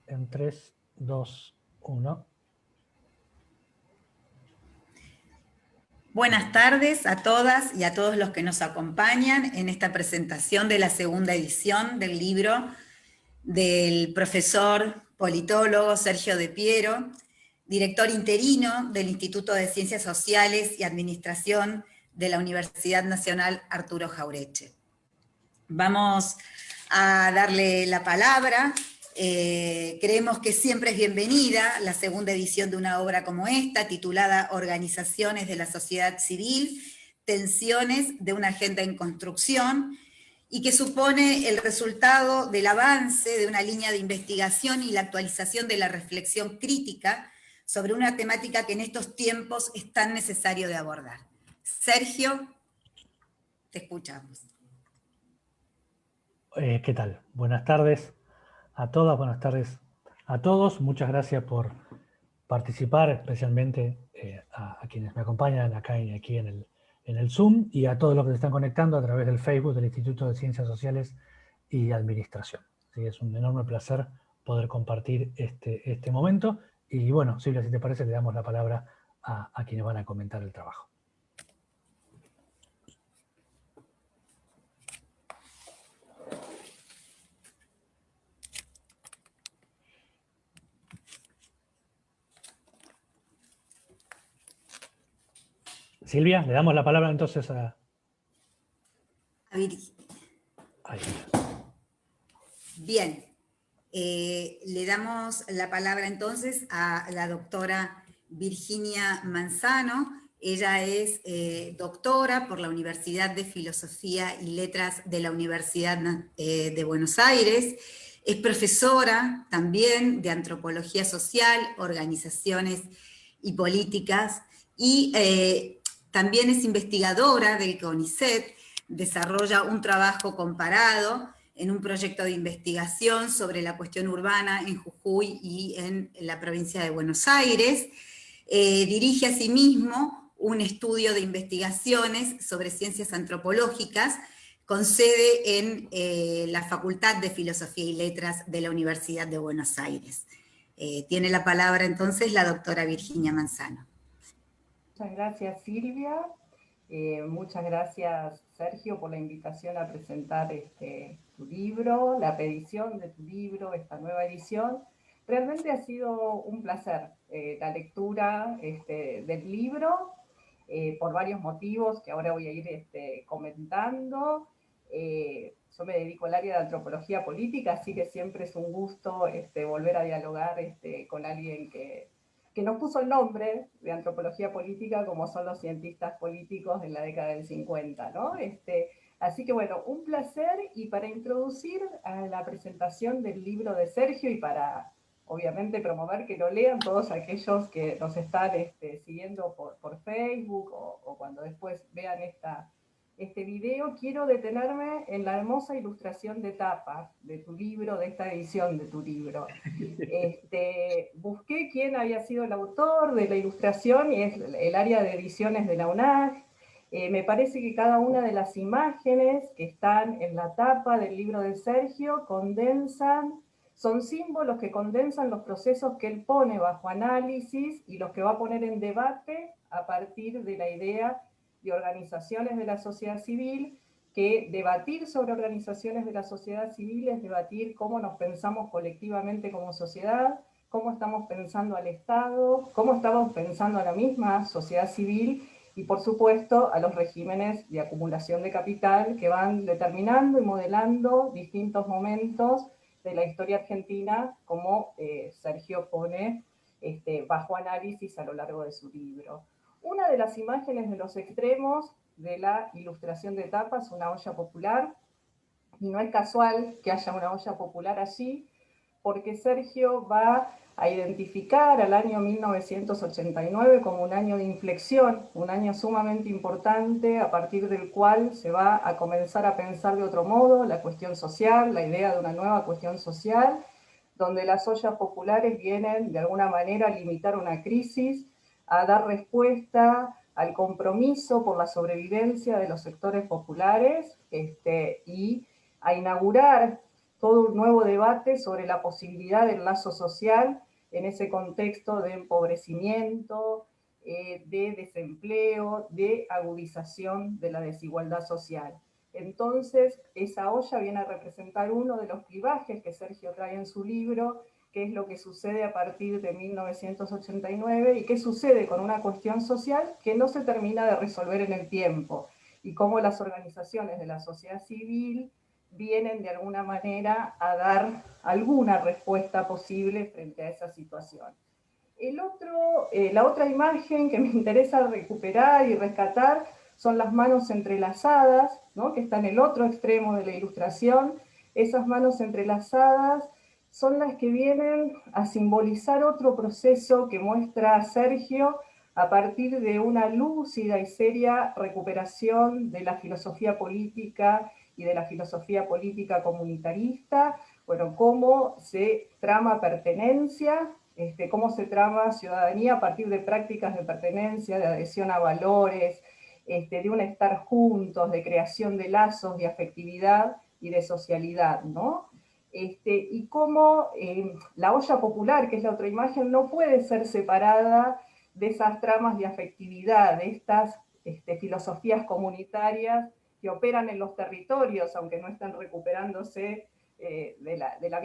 en 3, 2, 1. Buenas tardes a todas y a todos los que nos acompañan en esta presentación de la segunda edición del libro del profesor politólogo Sergio De Piero, director interino del Instituto de Ciencias Sociales y Administración de la Universidad Nacional Arturo Jauretche. Vamos a darle la palabra. Creemos que siempre es bienvenida la segunda edición de una obra como esta, titulada Organizaciones de la Sociedad Civil, tensiones de una agenda en construcción, y que supone el resultado del avance de una línea de investigación y la actualización de la reflexión crítica sobre una temática que en estos tiempos es tan necesario de abordar. Sergio, te escuchamos. ¿Qué tal? Buenas tardes a todas, buenas tardes a todos. Muchas gracias por participar, especialmente a quienes me acompañan acá y aquí en el Zoom, y a todos los que se están conectando a través del Facebook del Instituto de Ciencias Sociales y Administración. Sí, es un enorme placer poder compartir este momento. Y bueno, Silvia, si te parece, le damos la palabra a quienes van a comentar el trabajo. Silvia, le damos la palabra entonces a Bien, le damos la palabra entonces a la doctora Virginia Manzano. Ella es doctora por la Universidad de Filosofía y Letras de la Universidad de Buenos Aires. Es profesora también de Antropología Social, Organizaciones y Políticas, y también es investigadora del CONICET. Desarrolla un trabajo comparado en un proyecto de investigación sobre la cuestión urbana en Jujuy y en la provincia de Buenos Aires. Dirige asimismo un estudio de investigaciones sobre ciencias antropológicas con sede en la Facultad de Filosofía y Letras de la Universidad de Buenos Aires. Tiene la palabra entonces la doctora Virginia Manzano. Muchas gracias, Silvia. Muchas gracias, Sergio, por la invitación a presentar tu libro, la reedición de tu libro, esta nueva edición. Realmente ha sido un placer la lectura del libro, por varios motivos que ahora voy a ir comentando. Yo me dedico al área de antropología política, así que siempre es un gusto volver a dialogar con alguien que nos puso el nombre de antropología política, como son los cientistas políticos de la década del 50, ¿no? Así que bueno, un placer, y para introducir a la presentación del libro de Sergio y para, obviamente, promover que lo lean todos aquellos que nos están siguiendo por Facebook o cuando después vean este video, quiero detenerme en la hermosa ilustración de tapa de tu libro, de esta edición de tu libro. Busqué quién había sido el autor de la ilustración, y es el área de ediciones de la UNAG. Me parece que cada una de las imágenes que están en la tapa del libro de Sergio son símbolos que condensan los procesos que él pone bajo análisis y los que va a poner en debate a partir de la idea de organizaciones de la sociedad civil, que debatir sobre organizaciones de la sociedad civil es debatir cómo nos pensamos colectivamente como sociedad, cómo estamos pensando al Estado, cómo estamos pensando a la misma sociedad civil y, por supuesto, a los regímenes de acumulación de capital que van determinando y modelando distintos momentos de la historia argentina, como Sergio pone bajo análisis a lo largo de su libro. Una de las imágenes de los extremos de la ilustración de tapa es una olla popular, y no es casual que haya una olla popular allí, porque Sergio va a identificar al año 1989 como un año de inflexión, un año sumamente importante a partir del cual se va a comenzar a pensar de otro modo la cuestión social, la idea de una nueva cuestión social, donde las ollas populares vienen de alguna manera a limitar una crisis, a dar respuesta al compromiso por la sobrevivencia de los sectores populares y a inaugurar todo un nuevo debate sobre la posibilidad del lazo social en ese contexto de empobrecimiento, de desempleo, de agudización de la desigualdad social. Entonces, esa olla viene a representar uno de los clivajes que Sergio trae en su libro, qué es lo que sucede a partir de 1989 y qué sucede con una cuestión social que no se termina de resolver en el tiempo, y cómo las organizaciones de la sociedad civil vienen de alguna manera a dar alguna respuesta posible frente a esa situación. La otra imagen que me interesa recuperar y rescatar son las manos entrelazadas, ¿no? Que está en el otro extremo de la ilustración. Esas manos entrelazadas son las que vienen a simbolizar otro proceso que muestra Sergio a partir de una lúcida y seria recuperación de la filosofía política y de la filosofía política comunitarista. Bueno, cómo se trama pertenencia, cómo se trama ciudadanía a partir de prácticas de pertenencia, de adhesión a valores, de un estar juntos, de creación de lazos, de afectividad y de socialidad, ¿no? Y cómo la olla popular, que es la otra imagen, no puede ser separada de esas tramas de afectividad, de estas filosofías comunitarias que operan en los territorios, aunque no están recuperándose en la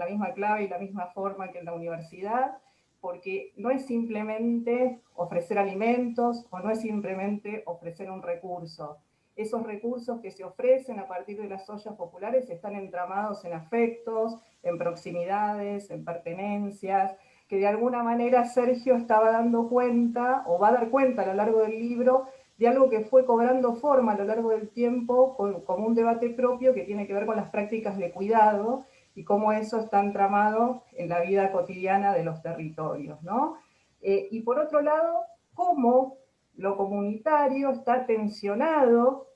misma clave y la misma forma que en la universidad, porque no es simplemente ofrecer alimentos o no es simplemente ofrecer un recurso. Esos recursos que se ofrecen a partir de las ollas populares están entramados en afectos, en proximidades, en pertenencias, que de alguna manera Sergio estaba dando cuenta, o va a dar cuenta a lo largo del libro, de algo que fue cobrando forma a lo largo del tiempo como un debate propio que tiene que ver con las prácticas de cuidado y cómo eso está entramado en la vida cotidiana de los territorios, ¿no? Y por otro lado, cómo lo comunitario está tensionado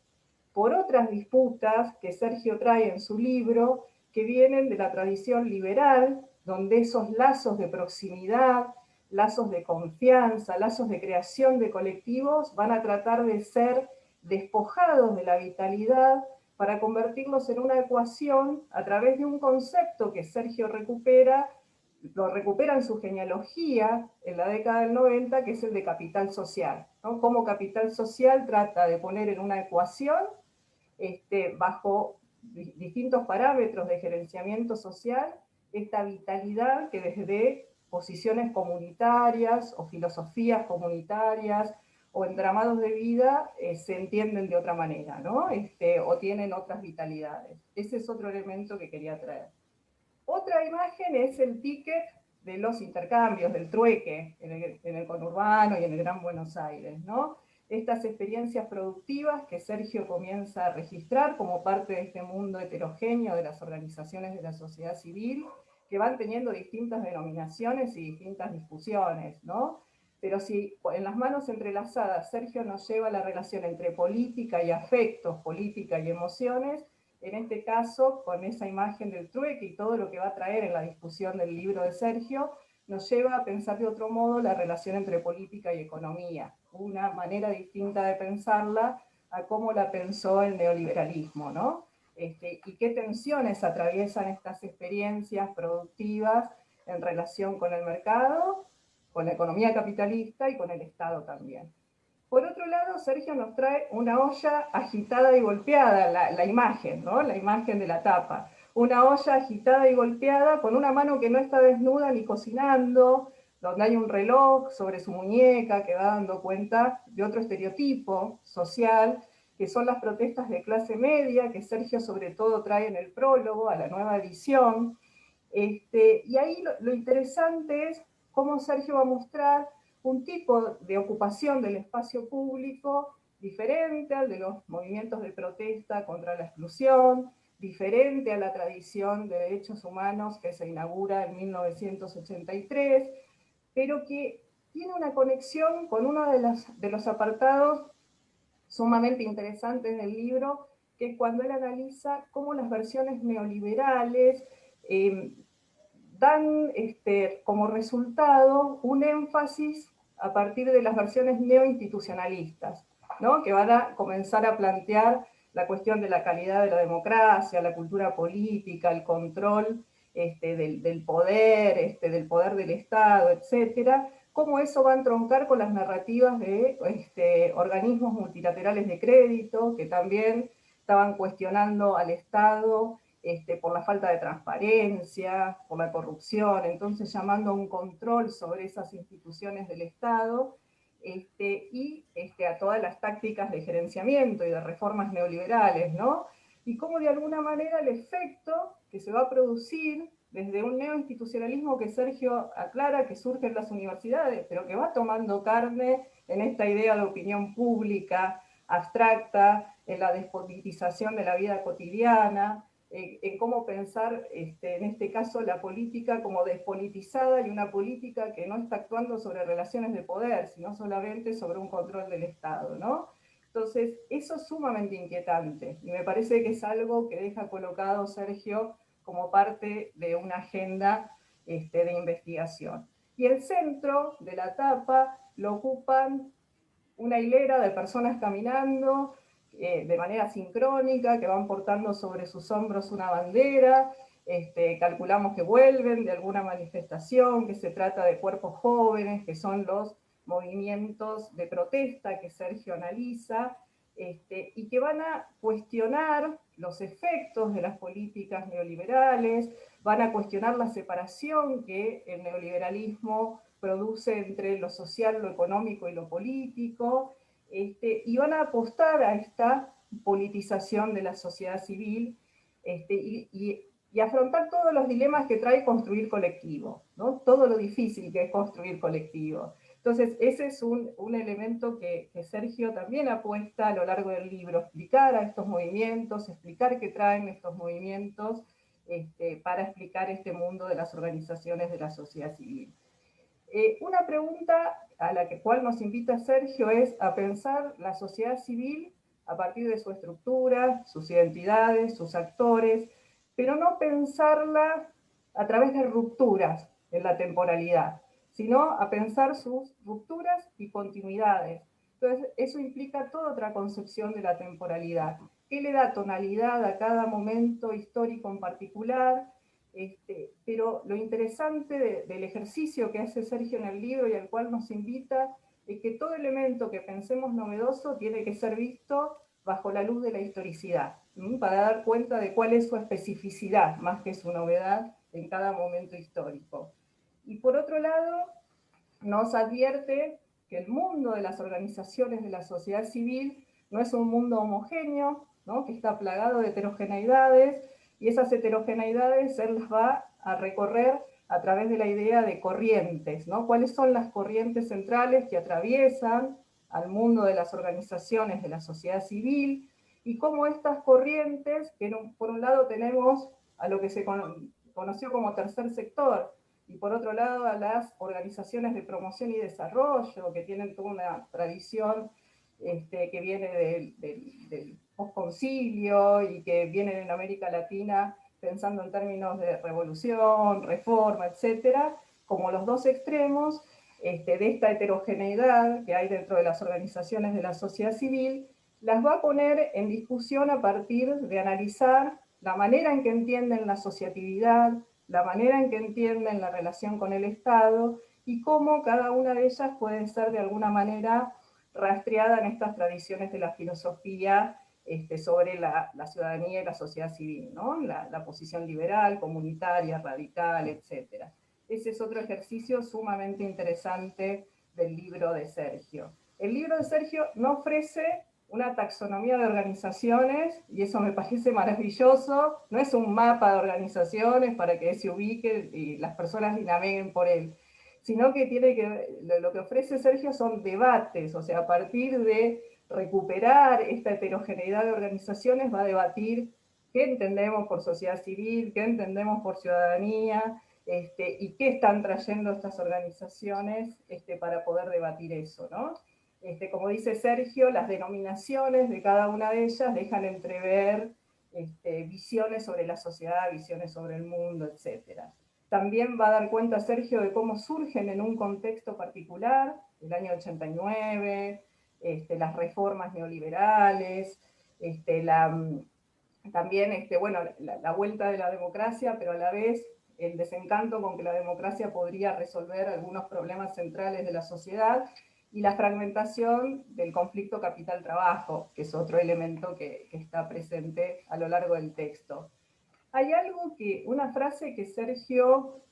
por otras disputas que Sergio trae en su libro, que vienen de la tradición liberal, donde esos lazos de proximidad, lazos de confianza, lazos de creación de colectivos, van a tratar de ser despojados de la vitalidad para convertirlos en una ecuación a través de un concepto que Sergio lo recupera en su genealogía en la década del 90, que es el de capital social, ¿no? Cómo capital social trata de poner en una ecuación bajo distintos parámetros de gerenciamiento social, esta vitalidad que desde posiciones comunitarias o filosofías comunitarias o entramados de vida se entienden de otra manera, ¿no? O tienen otras vitalidades. Ese es otro elemento que quería traer. Otra imagen es el ticket de los intercambios, del trueque en el conurbano y en el Gran Buenos Aires, ¿no? Estas experiencias productivas que Sergio comienza a registrar como parte de este mundo heterogéneo de las organizaciones de la sociedad civil, que van teniendo distintas denominaciones y distintas discusiones, ¿no? Pero si en las manos entrelazadas Sergio nos lleva a la relación entre política y afectos, política y emociones, en este caso, con esa imagen del trueque y todo lo que va a traer en la discusión del libro de Sergio, nos lleva a pensar de otro modo la relación entre política y economía, una manera distinta de pensarla a cómo la pensó el neoliberalismo, ¿no? Y qué tensiones atraviesan estas experiencias productivas en relación con el mercado, con la economía capitalista y con el Estado también. Por otro lado, Sergio nos trae una olla agitada y golpeada, la imagen, ¿no? La imagen de la tapa. Una olla agitada y golpeada con una mano que no está desnuda ni cocinando, donde hay un reloj sobre su muñeca que va dando cuenta de otro estereotipo social, que son las protestas de clase media, que Sergio sobre todo trae en el prólogo a la nueva edición. Y ahí lo interesante es cómo Sergio va a mostrar un tipo de ocupación del espacio público diferente al de los movimientos de protesta contra la exclusión, diferente a la tradición de derechos humanos que se inaugura en 1983, pero que tiene una conexión con uno de los apartados sumamente interesantes del libro, que es cuando él analiza cómo las versiones neoliberales dan como resultado un énfasis a partir de las versiones neoinstitucionalistas, ¿no? Que van a comenzar a plantear la cuestión de la calidad de la democracia, la cultura política, el control del poder, del poder del Estado, etcétera, cómo eso va a entroncar con las narrativas de organismos multilaterales de crédito, que también estaban cuestionando al Estado por la falta de transparencia, por la corrupción, entonces llamando a un control sobre esas instituciones del Estado, y a todas las tácticas de gerenciamiento y de reformas neoliberales, ¿no? Y cómo de alguna manera el efecto que se va a producir desde un neoinstitucionalismo que Sergio aclara que surge en las universidades, pero que va tomando carne en esta idea de opinión pública, abstracta, en la despolitización de la vida cotidiana, en cómo pensar, en este caso, la política como despolitizada y una política que no está actuando sobre relaciones de poder, sino solamente sobre un control del Estado, ¿no? Entonces, eso es sumamente inquietante y me parece que es algo que deja colocado Sergio como parte de una agenda de investigación. Y el centro de la tapa lo ocupan una hilera de personas caminando de manera sincrónica, que van portando sobre sus hombros una bandera, calculamos que vuelven de alguna manifestación, que se trata de cuerpos jóvenes, que son los movimientos de protesta que Sergio analiza, y que van a cuestionar los efectos de las políticas neoliberales, van a cuestionar la separación que el neoliberalismo produce entre lo social, lo económico y lo político, y van a apostar a esta politización de la sociedad civil y afrontar todos los dilemas que trae construir colectivo, ¿no? Todo lo difícil que es construir colectivo. Entonces, ese es un elemento que Sergio también apuesta a lo largo del libro, explicar a estos movimientos, explicar qué traen estos movimientos para explicar este mundo de las organizaciones de la sociedad civil. Una pregunta a la cual nos invita Sergio es a pensar la sociedad civil a partir de su estructura, sus identidades, sus actores, pero no pensarla a través de rupturas en la temporalidad, sino a pensar sus rupturas y continuidades. Entonces, eso implica toda otra concepción de la temporalidad. ¿Qué le da tonalidad a cada momento histórico en particular? Pero lo interesante del ejercicio que hace Sergio en el libro y al cual nos invita es que todo elemento que pensemos novedoso tiene que ser visto bajo la luz de la historicidad, para dar cuenta de cuál es su especificidad, más que su novedad en cada momento histórico. Y por otro lado, nos advierte que el mundo de las organizaciones de la sociedad civil no es un mundo homogéneo, ¿no? Que está plagado de heterogeneidades, y esas heterogeneidades él las va a recorrer a través de la idea de corrientes, ¿no? ¿Cuáles son las corrientes centrales que atraviesan al mundo de las organizaciones de la sociedad civil? Y cómo estas corrientes, que por un lado tenemos a lo que se conoció como tercer sector, y por otro lado a las organizaciones de promoción y desarrollo, que tienen toda una tradición que viene del posconcilio y que vienen en América Latina pensando en términos de revolución, reforma, etcétera, como los dos extremos de esta heterogeneidad que hay dentro de las organizaciones de la sociedad civil, las va a poner en discusión a partir de analizar la manera en que entienden la asociatividad, la manera en que entienden la relación con el Estado y cómo cada una de ellas puede ser de alguna manera rastreada en estas tradiciones de la filosofía sobre la ciudadanía y la sociedad civil, ¿no? La posición liberal, comunitaria, radical, etc. Ese es otro ejercicio sumamente interesante del libro de Sergio. El libro de Sergio no ofrece una taxonomía de organizaciones, y eso me parece maravilloso, no es un mapa de organizaciones para que se ubiquen y las personas naveguen por él, sino que lo que ofrece Sergio son debates, o sea, a partir de recuperar esta heterogeneidad de organizaciones va a debatir qué entendemos por sociedad civil, qué entendemos por ciudadanía, y qué están trayendo estas organizaciones para poder debatir eso, ¿no? Como dice Sergio, las denominaciones de cada una de ellas dejan entrever visiones sobre la sociedad, visiones sobre el mundo, etc. También va a dar cuenta Sergio de cómo surgen en un contexto particular, el año 89, las reformas neoliberales, también bueno, la vuelta de la democracia, pero a la vez el desencanto con que la democracia podría resolver algunos problemas centrales de la sociedad, y la fragmentación del conflicto capital-trabajo, que es otro elemento que está presente a lo largo del texto. Hay una frase que Sergio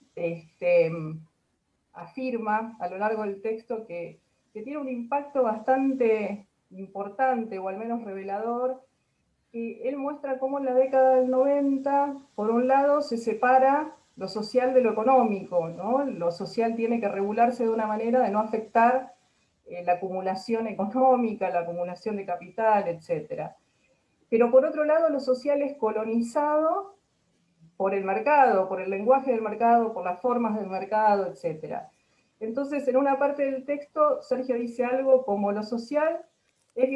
afirma a lo largo del texto que tiene un impacto bastante importante, o al menos revelador, que él muestra cómo en la década del 90, por un lado, se separa lo social de lo económico, ¿no? Lo social tiene que regularse de una manera de no afectar la acumulación económica, la acumulación de capital, etc. Pero por otro lado, lo social es colonizado por el mercado, por el lenguaje del mercado, por las formas del mercado, etc. Entonces, en una parte del texto, Sergio dice algo como: lo social es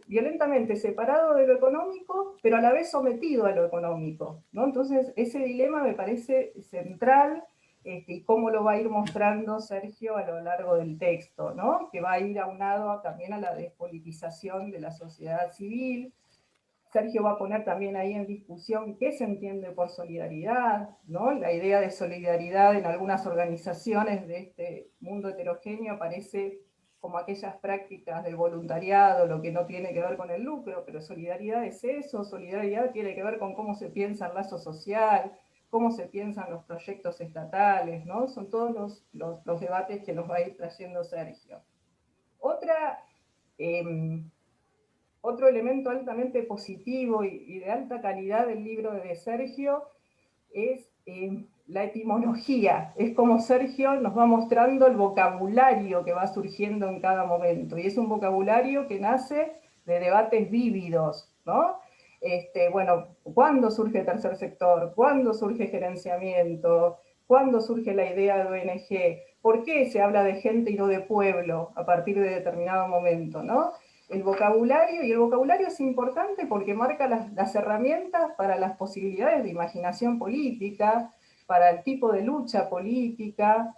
violentamente separado de lo económico, pero a la vez sometido a lo económico, ¿no? Entonces, ese dilema me parece central, y cómo lo va a ir mostrando Sergio a lo largo del texto, ¿no? Que va a ir aunado también a la despolitización de la sociedad civil. Sergio va a poner también ahí en discusión qué se entiende por solidaridad, ¿no? La idea de solidaridad en algunas organizaciones de este mundo heterogéneo aparece como aquellas prácticas del voluntariado, lo que no tiene que ver con el lucro, pero solidaridad es eso, solidaridad tiene que ver con cómo se piensa el lazo social, cómo se piensan los proyectos estatales, ¿no? Son todos los debates que nos va a ir trayendo Sergio. Otro elemento altamente positivo y de alta calidad del libro de Sergio es la etimología. Es como Sergio nos va mostrando el vocabulario que va surgiendo en cada momento. Y es un vocabulario que nace de debates vívidos, ¿no? Bueno, ¿cuándo surge el tercer sector? ¿Cuándo surge gerenciamiento? ¿Cuándo surge la idea de ONG? ¿Por qué se habla de gente y no de pueblo a partir de determinado momento, ¿no? El vocabulario es importante porque marca las herramientas para las posibilidades de imaginación política, para el tipo de lucha política.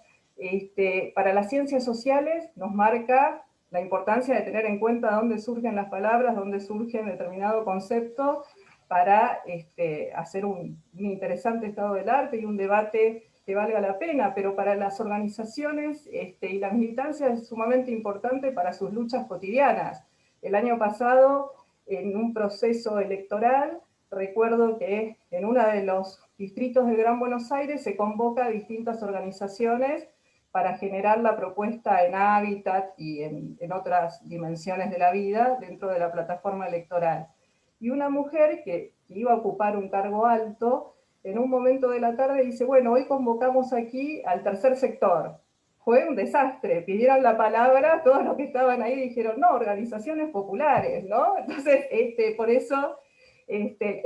Para las ciencias sociales nos marca la importancia de tener en cuenta dónde surgen las palabras, dónde surgen determinado concepto, para hacer un interesante estado del arte y un debate que valga la pena, pero para las organizaciones y la militancia es sumamente importante para sus luchas cotidianas. El año pasado, en un proceso electoral, recuerdo que en uno de los distritos del Gran Buenos Aires se convoca a distintas organizaciones para generar la propuesta en hábitat y en otras dimensiones de la vida dentro de la plataforma electoral. Y una mujer que iba a ocupar un cargo alto, en un momento de la tarde dice: bueno, hoy convocamos aquí al tercer sector. Fue un desastre, pidieron la palabra, todos los que estaban ahí dijeron: no, organizaciones populares, ¿no? Entonces, por eso,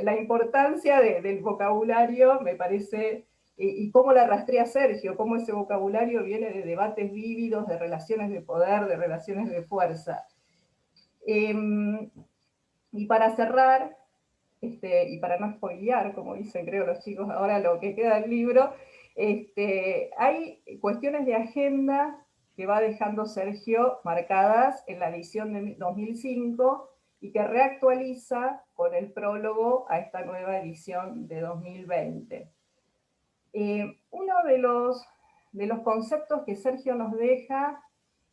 la importancia del vocabulario me parece, y cómo la rastrea Sergio, cómo ese vocabulario viene de debates vívidos, de relaciones de poder, de relaciones de fuerza. Y para cerrar, y para no spoilear, como dicen creo los chicos ahora, lo que queda del libro, hay cuestiones de agenda que va dejando Sergio marcadas en la edición de 2005 y que reactualiza con el prólogo a esta nueva edición de 2020. Uno de los conceptos que Sergio nos deja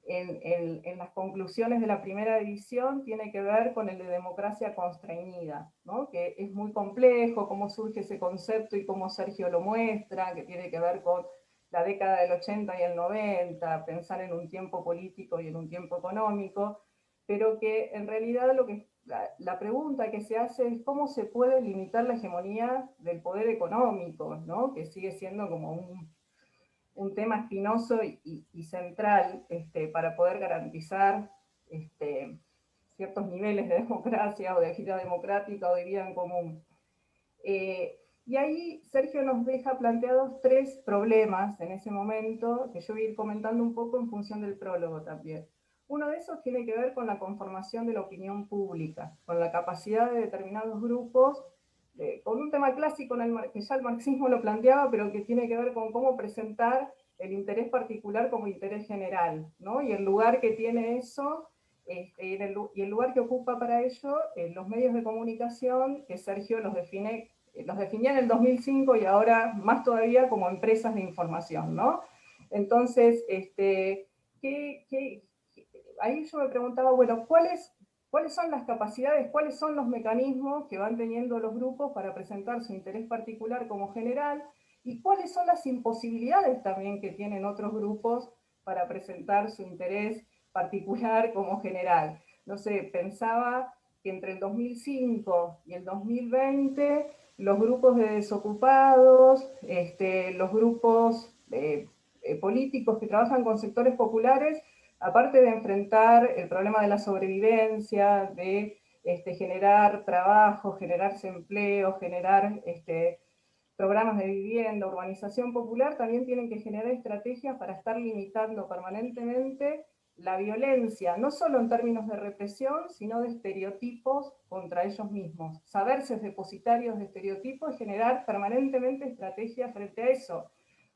en las conclusiones de la primera edición tiene que ver con el de democracia constreñida, ¿no? Que es muy complejo cómo surge ese concepto y cómo Sergio lo muestra, que tiene que ver con la década del 80 y el 90, pensar en un tiempo político y en un tiempo económico, pero que en realidad la pregunta que se hace es cómo se puede limitar la hegemonía del poder económico, ¿no? Que sigue siendo como un tema espinoso y central para poder garantizar ciertos niveles de democracia o de vida democrática o de vida en común. Y ahí Sergio nos deja planteados 3 problemas en ese momento, que yo voy a ir comentando un poco en función del prólogo también. Uno de esos tiene que ver con la conformación de la opinión pública, con la capacidad de determinados grupos, con un tema clásico que ya el marxismo lo planteaba, pero que tiene que ver con cómo presentar el interés particular como interés general, ¿no? Y el lugar que tiene eso y el lugar que ocupa para ello los medios de comunicación, que Sergio los definía en el 2005 y ahora más todavía como empresas de información, ¿no? Entonces, ahí yo me preguntaba, bueno, ¿cuáles son las capacidades, cuáles son los mecanismos que van teniendo los grupos para presentar su interés particular como general, y cuáles son las imposibilidades también que tienen otros grupos para presentar su interés particular como general? No sé, pensaba que entre el 2005 y el 2020 los grupos de desocupados, los grupos políticos que trabajan con sectores populares, aparte de enfrentar el problema de la sobrevivencia, de generar trabajo, generarse empleo, generar programas de vivienda, urbanización popular, también tienen que generar estrategias para estar limitando permanentemente la violencia, no solo en términos de represión, sino de estereotipos contra ellos mismos. Saberse depositarios de estereotipos y generar permanentemente estrategias frente a eso.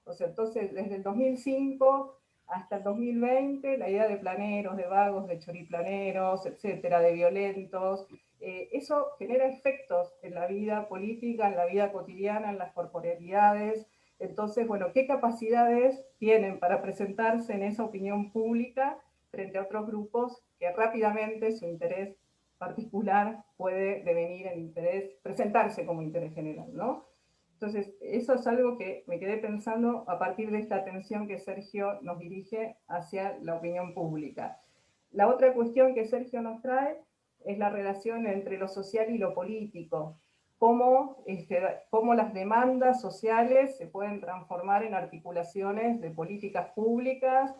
O sea, entonces, desde el 2005 hasta el 2020, la idea de planeros, de vagos, de choriplaneros, etcétera, de violentos, eso genera efectos en la vida política, en la vida cotidiana, en las corporealidades. Entonces, bueno, ¿qué capacidades tienen para presentarse en esa opinión pública frente a otros grupos que rápidamente su interés particular puede devenir en interés, presentarse como interés general, ¿no? Entonces, eso es algo que me quedé pensando a partir de esta atención que Sergio nos dirige hacia la opinión pública. La otra cuestión que Sergio nos trae es la relación entre lo social y lo político. Cómo las demandas sociales se pueden transformar en articulaciones de políticas públicas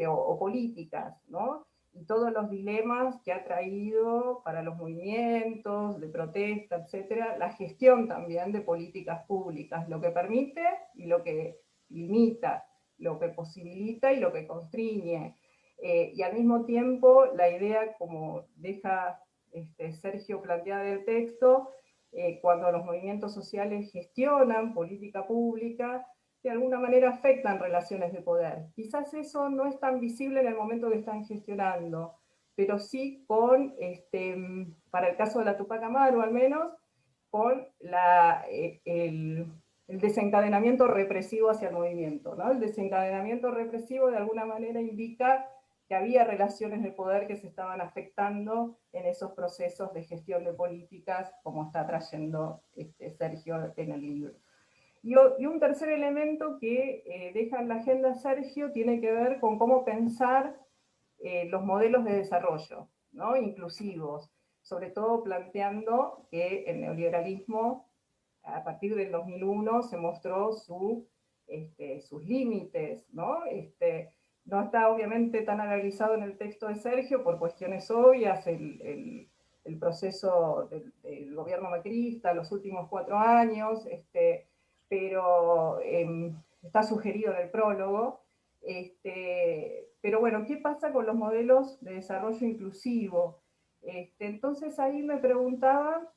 o políticas, ¿no? Y todos los dilemas que ha traído para los movimientos de protesta, etcétera, la gestión también de políticas públicas, lo que permite y lo que limita, lo que posibilita y lo que constriñe. Y al mismo tiempo, la idea, como deja Sergio planteada en el texto, cuando los movimientos sociales gestionan política pública, de alguna manera afectan relaciones de poder. Quizás eso no es tan visible en el momento que están gestionando, pero sí con, para el caso de la Tupac Amaru al menos, con el desencadenamiento represivo hacia el movimiento, ¿no? El desencadenamiento represivo de alguna manera indica que había relaciones de poder que se estaban afectando en esos procesos de gestión de políticas, como está trayendo Sergio en el libro. Y un tercer elemento que deja en la agenda Sergio tiene que ver con cómo pensar los modelos de desarrollo, ¿no? Inclusivos, sobre todo planteando que el neoliberalismo a partir del 2001 se mostró sus límites, ¿no? No está obviamente tan analizado en el texto de Sergio por cuestiones obvias, el proceso del gobierno macrista, los últimos 4 años, pero está sugerido en el prólogo. Pero bueno, ¿qué pasa con los modelos de desarrollo inclusivo? Entonces ahí me preguntaba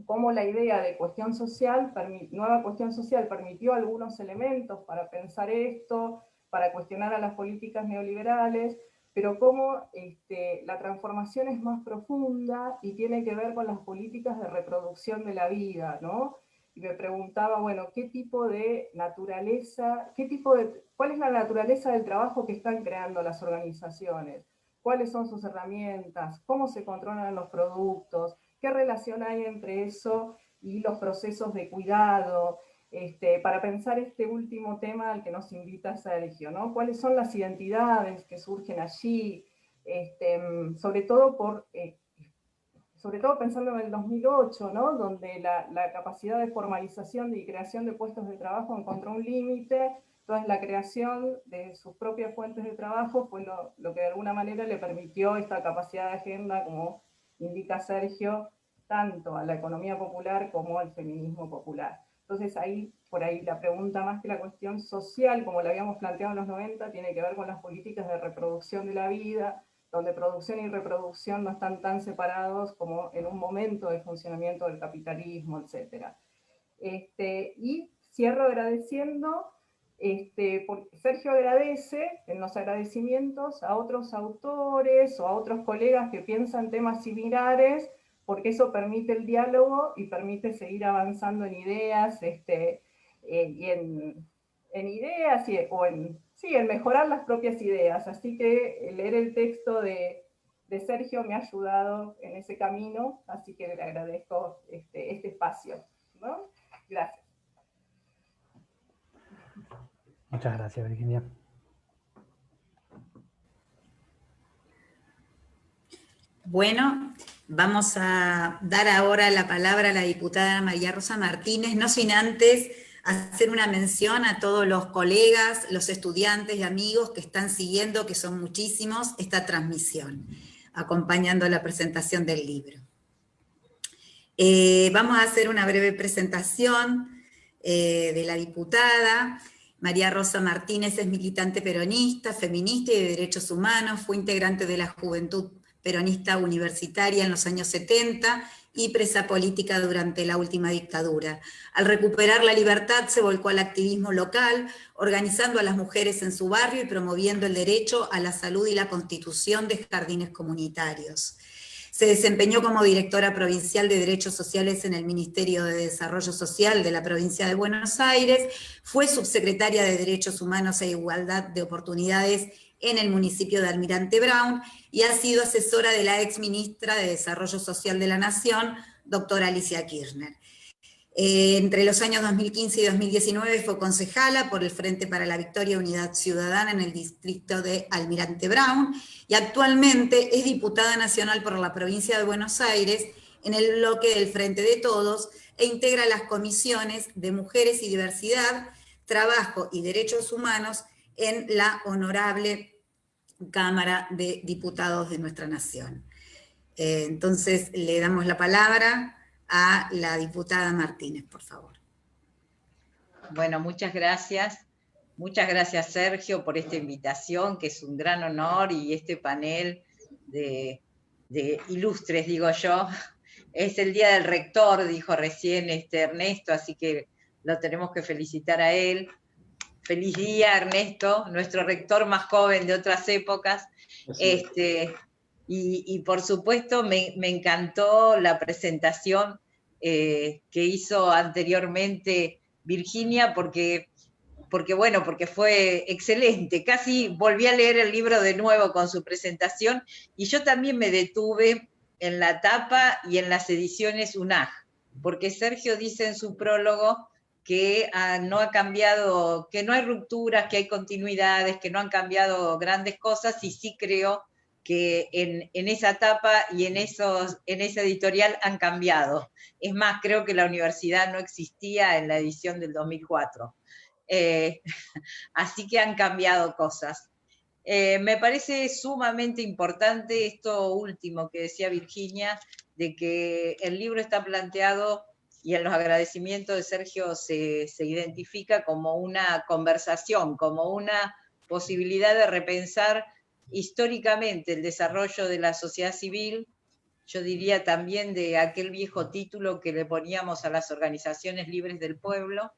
cómo la idea de cuestión social, nueva cuestión social, permitió algunos elementos para pensar esto, para cuestionar a las políticas neoliberales, pero cómo la transformación es más profunda y tiene que ver con las políticas de reproducción de la vida, ¿no? Y me preguntaba, bueno, ¿qué tipo de naturaleza, cuál es la naturaleza del trabajo que están creando las organizaciones? ¿Cuáles son sus herramientas? ¿Cómo se controlan los productos? ¿Qué relación hay entre eso y los procesos de cuidado? Para pensar este último tema al que nos invita Sergio, ¿no? ¿Cuáles son las identidades que surgen allí? Sobre todo pensando en el 2008, ¿no? Donde la capacidad de formalización y creación de puestos de trabajo encontró un límite, entonces la creación de sus propias fuentes de trabajo fue lo que de alguna manera le permitió esta capacidad de agenda, como indica Sergio, tanto a la economía popular como al feminismo popular. Entonces por ahí la pregunta más que la cuestión social, como la habíamos planteado en los 90, tiene que ver con las políticas de reproducción de la vida, donde producción y reproducción no están tan separados como en un momento de funcionamiento del capitalismo, etc. Y cierro agradeciendo Porque Sergio agradece en los agradecimientos a otros autores o a otros colegas que piensan temas similares, porque eso permite el diálogo y permite seguir avanzando en ideas, y en ideas, en mejorar las propias ideas. Así que leer el texto de Sergio me ha ayudado en ese camino, así que le agradezco este espacio, ¿no? Gracias. Muchas gracias, Virginia. Bueno, vamos a dar ahora la palabra a la diputada María Rosa Martínez, no sin antes hacer una mención a todos los colegas, los estudiantes y amigos que están siguiendo, que son muchísimos, esta transmisión, acompañando la presentación del libro. Vamos a hacer una breve presentación de la diputada. María Rosa Martínez es militante peronista, feminista y de derechos humanos, fue integrante de la Juventud Peronista Universitaria en los años 70 y presa política durante la última dictadura. Al recuperar la libertad se volcó al activismo local, organizando a las mujeres en su barrio y promoviendo el derecho a la salud y la constitución de jardines comunitarios. Se desempeñó como directora provincial de Derechos Sociales en el Ministerio de Desarrollo Social de la provincia de Buenos Aires, fue subsecretaria de Derechos Humanos e Igualdad de Oportunidades en el municipio de Almirante Brown y ha sido asesora de la exministra de Desarrollo Social de la Nación, doctora Alicia Kirchner. Entre los años 2015 y 2019 fue concejala por el Frente para la Victoria y Unidad Ciudadana en el distrito de Almirante Brown y actualmente es diputada nacional por la provincia de Buenos Aires en el bloque del Frente de Todos e integra las comisiones de Mujeres y Diversidad, Trabajo y Derechos Humanos en la honorable Cámara de Diputados de nuestra Nación. Entonces le damos la palabra a la diputada Martínez, por favor. Bueno, muchas gracias. Muchas gracias, Sergio, por esta invitación, que es un gran honor, y este panel de ilustres, digo yo. Es el Día del Rector, dijo recién Ernesto, así que lo tenemos que felicitar a él. Feliz día, Ernesto, nuestro rector más joven de otras épocas. Y por supuesto me encantó la presentación que hizo anteriormente Virginia, porque fue excelente. Casi volví a leer el libro de nuevo con su presentación, y yo también me detuve en la tapa y en las ediciones UNAG, porque Sergio dice en su prólogo que no ha cambiado, que no hay rupturas, que hay continuidades, que no han cambiado grandes cosas, y sí creo que en esa etapa y en esa editorial han cambiado. Es más, creo que la universidad no existía en la edición del 2004. Así que han cambiado cosas. Me parece sumamente importante esto último que decía Virginia, de que el libro está planteado, y en los agradecimientos de Sergio se identifica como una conversación, como una posibilidad de repensar históricamente el desarrollo de la sociedad civil. Yo diría también de aquel viejo título que le poníamos a las organizaciones libres del pueblo,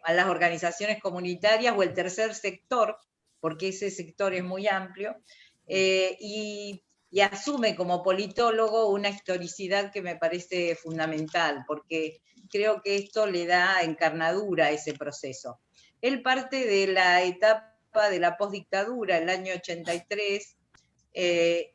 a las organizaciones comunitarias o el tercer sector, porque ese sector es muy amplio, y asume como politólogo una historicidad que me parece fundamental, porque creo que esto le da encarnadura a ese proceso. Él parte de la etapa de la postdictadura, el año 83,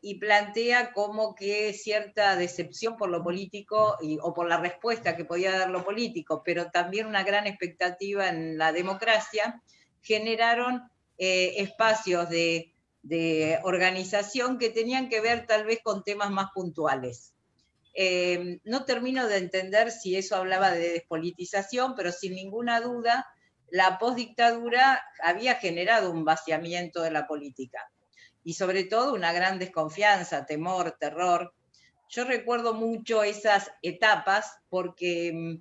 y plantea como que cierta decepción por lo político o por la respuesta que podía dar lo político, pero también una gran expectativa en la democracia, generaron espacios de organización que tenían que ver tal vez con temas más puntuales. No termino de entender si eso hablaba de despolitización, pero sin ninguna duda la postdictadura había generado un vaciamiento de la política y sobre todo una gran desconfianza, temor, terror. Yo recuerdo mucho esas etapas porque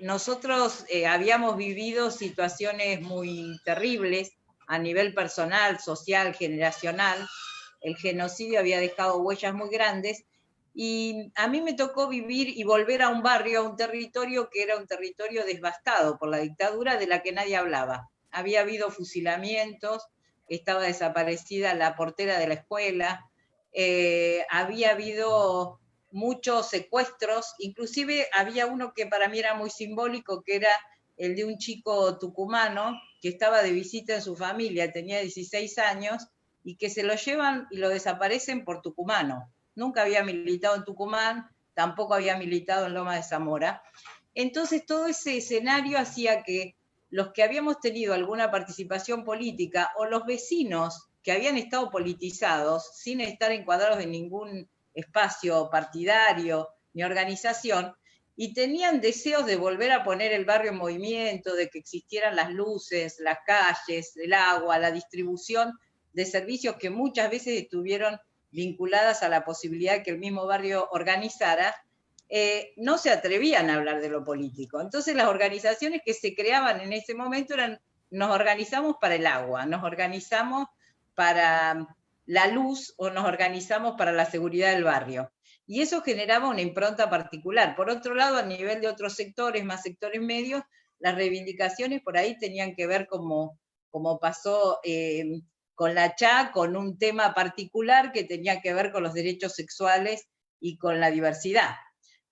nosotros habíamos vivido situaciones muy terribles a nivel personal, social, generacional. El genocidio había dejado huellas muy grandes, Y a mí me tocó vivir y volver a un barrio, a un territorio que era un territorio devastado por la dictadura, de la que nadie hablaba. Había habido fusilamientos, estaba desaparecida la portera de la escuela, había habido muchos secuestros, inclusive había uno que para mí era muy simbólico, que era el de un chico tucumano que estaba de visita en su familia, tenía 16 años, y que se lo llevan y lo desaparecen por tucumano. Nunca había militado en Tucumán, tampoco había militado en Loma de Zamora. Entonces todo ese escenario hacía que los que habíamos tenido alguna participación política o los vecinos que habían estado politizados sin estar encuadrados en ningún espacio partidario ni organización, y tenían deseos de volver a poner el barrio en movimiento, de que existieran las luces, las calles, el agua, la distribución de servicios que muchas veces estuvieron vinculadas a la posibilidad de que el mismo barrio organizara, no se atrevían a hablar de lo político. Entonces las organizaciones que se creaban en ese momento eran: nos organizamos para el agua, nos organizamos para la luz o nos organizamos para la seguridad del barrio. Y eso generaba una impronta particular. Por otro lado, a nivel de otros sectores, más sectores medios, las reivindicaciones por ahí tenían que ver, como pasó con la CHA, con un tema particular que tenía que ver con los derechos sexuales y con la diversidad.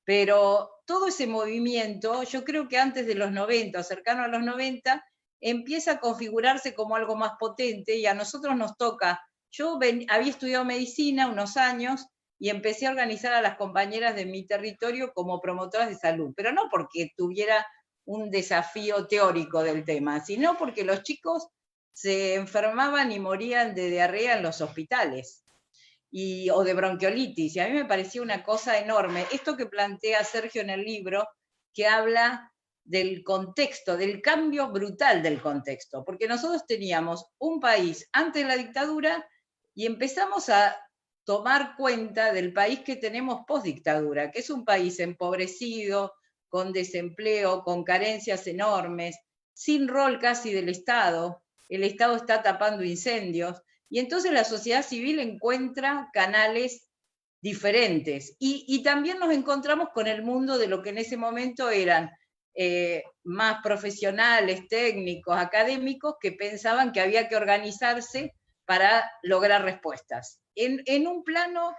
Pero todo ese movimiento, yo creo que antes de los 90, cercano a los 90, empieza a configurarse como algo más potente, y a nosotros nos toca. Yo había estudiado medicina unos años y empecé a organizar a las compañeras de mi territorio como promotoras de salud, pero no porque tuviera un desafío teórico del tema, sino porque los chicos se enfermaban y morían de diarrea en los hospitales, o de bronquiolitis, y a mí me parecía una cosa enorme. Esto que plantea Sergio en el libro, que habla del contexto, del cambio brutal del contexto, porque nosotros teníamos un país antes de la dictadura y empezamos a tomar cuenta del país que tenemos post-dictadura, que es un país empobrecido, con desempleo, con carencias enormes, sin rol casi del Estado. El Estado está tapando incendios, y entonces la sociedad civil encuentra canales diferentes. Y también nos encontramos con el mundo de lo que en ese momento eran más profesionales, técnicos, académicos, que pensaban que había que organizarse para lograr respuestas. En un plano,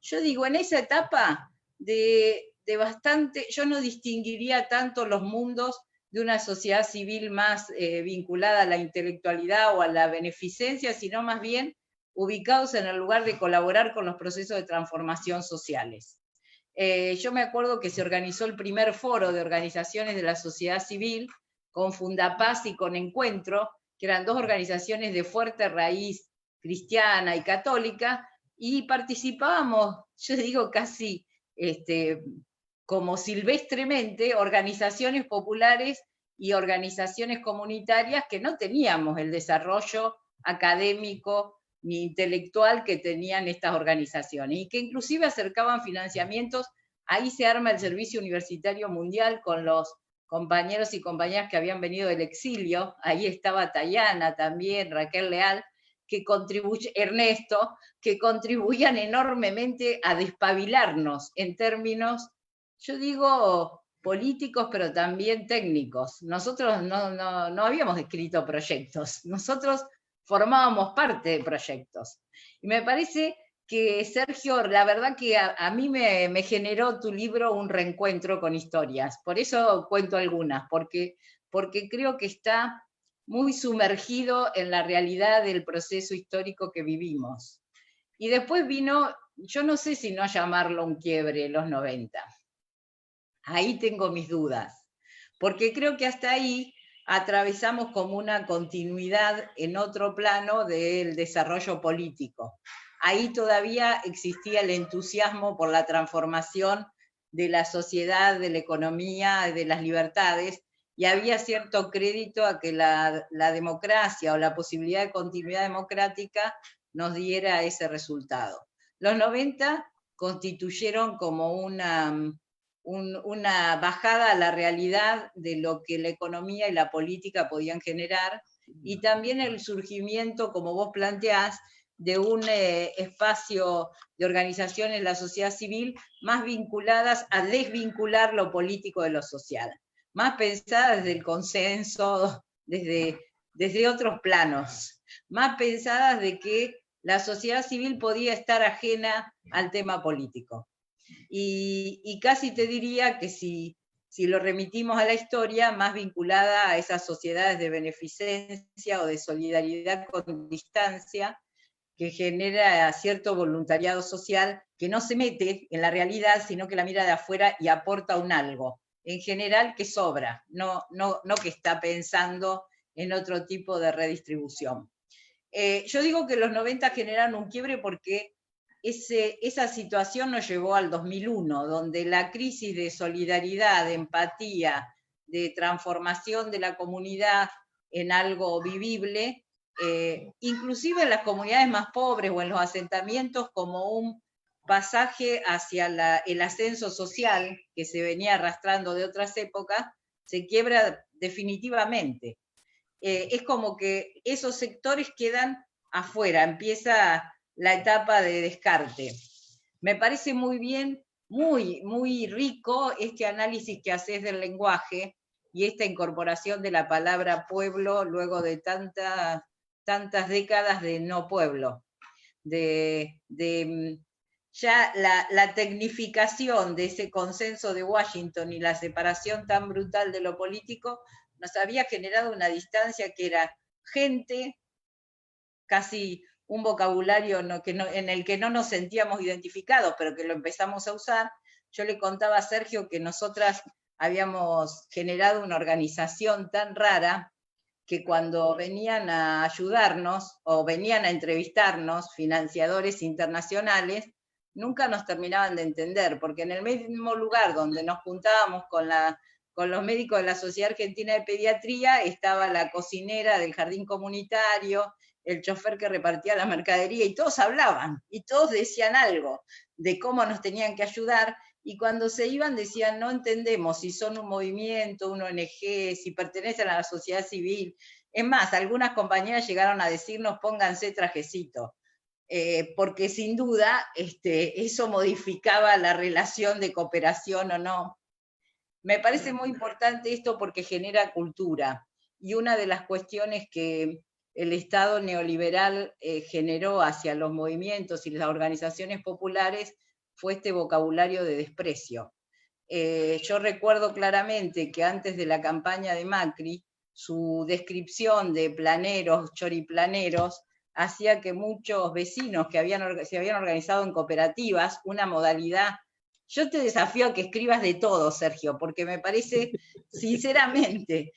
yo digo, en esa etapa de bastante, yo no distinguiría tanto los mundos de una sociedad civil más vinculada a la intelectualidad o a la beneficencia, sino más bien ubicados en el lugar de colaborar con los procesos de transformación sociales. Yo me acuerdo que se organizó el primer foro de organizaciones de la sociedad civil con Fundapaz y con Encuentro, que eran dos organizaciones de fuerte raíz cristiana y católica, y participábamos, yo digo casi como silvestremente, organizaciones populares y organizaciones comunitarias que no teníamos el desarrollo académico ni intelectual que tenían estas organizaciones, y que inclusive acercaban financiamientos. Ahí se arma el Servicio Universitario Mundial con los compañeros y compañeras que habían venido del exilio. Ahí estaba Tayana también, Raquel Leal, Ernesto, que contribuían enormemente a despabilarnos en términos, yo digo, políticos, pero también técnicos. Nosotros no habíamos escrito proyectos, nosotros formábamos parte de proyectos. Y me parece que, Sergio, la verdad que a mí me generó tu libro un reencuentro con historias. Por eso cuento algunas, porque creo que está muy sumergido en la realidad del proceso histórico que vivimos. Y después vino, yo no sé si no llamarlo un quiebre, los 90. Ahí tengo mis dudas, porque creo que hasta ahí atravesamos como una continuidad en otro plano del desarrollo político. Ahí todavía existía el entusiasmo por la transformación de la sociedad, de la economía, de las libertades, y había cierto crédito a que la democracia o la posibilidad de continuidad democrática nos diera ese resultado. Los 90 constituyeron como una bajada a la realidad de lo que la economía y la política podían generar, y también el surgimiento, como vos planteás, de un espacio de organizaciones de la sociedad civil más vinculadas a desvincular lo político de lo social, más pensadas desde el consenso, desde otros planos, más pensadas de que la sociedad civil podía estar ajena al tema político. Y casi te diría que si lo remitimos a la historia, más vinculada a esas sociedades de beneficencia o de solidaridad con distancia, que genera cierto voluntariado social que no se mete en la realidad, sino que la mira de afuera y aporta un algo, en general que sobra, no que está pensando en otro tipo de redistribución. Yo digo que los 90 generaron un quiebre porque esa situación nos llevó al 2001, donde la crisis de solidaridad, de empatía, de transformación de la comunidad en algo vivible, inclusive en las comunidades más pobres o en los asentamientos, como un pasaje hacia el ascenso social que se venía arrastrando de otras épocas, se quiebra definitivamente. Es como que esos sectores quedan afuera, empieza la etapa de descarte. Me parece muy bien, muy rico este análisis que haces del lenguaje y esta incorporación de la palabra pueblo luego de tantas décadas de no pueblo, ya la tecnificación de ese consenso de Washington y la separación tan brutal de lo político nos había generado una distancia que era gente, casi un vocabulario en el que no nos sentíamos identificados, pero que lo empezamos a usar. Yo le contaba a Sergio que nosotras habíamos generado una organización tan rara que cuando venían a ayudarnos o venían a entrevistarnos financiadores internacionales, nunca nos terminaban de entender, porque en el mismo lugar donde nos juntábamos con los médicos de la Sociedad Argentina de Pediatría estaba la cocinera del jardín comunitario, el chofer que repartía la mercadería, y todos hablaban, y todos decían algo de cómo nos tenían que ayudar, y cuando se iban decían, no entendemos si son un movimiento, un ONG, si pertenecen a la sociedad civil. Es más, algunas compañeras llegaron a decirnos, pónganse trajecito, porque sin duda eso modificaba la relación de cooperación o no. Me parece muy importante esto porque genera cultura, y una de las cuestiones que el Estado neoliberal generó hacia los movimientos y las organizaciones populares fue este vocabulario de desprecio. Yo recuerdo claramente que antes de la campaña de Macri, su descripción de planeros, choriplaneros, hacía que muchos vecinos que se habían organizado en cooperativas, una modalidad. Yo te desafío a que escribas de todo, Sergio, porque me parece, sinceramente,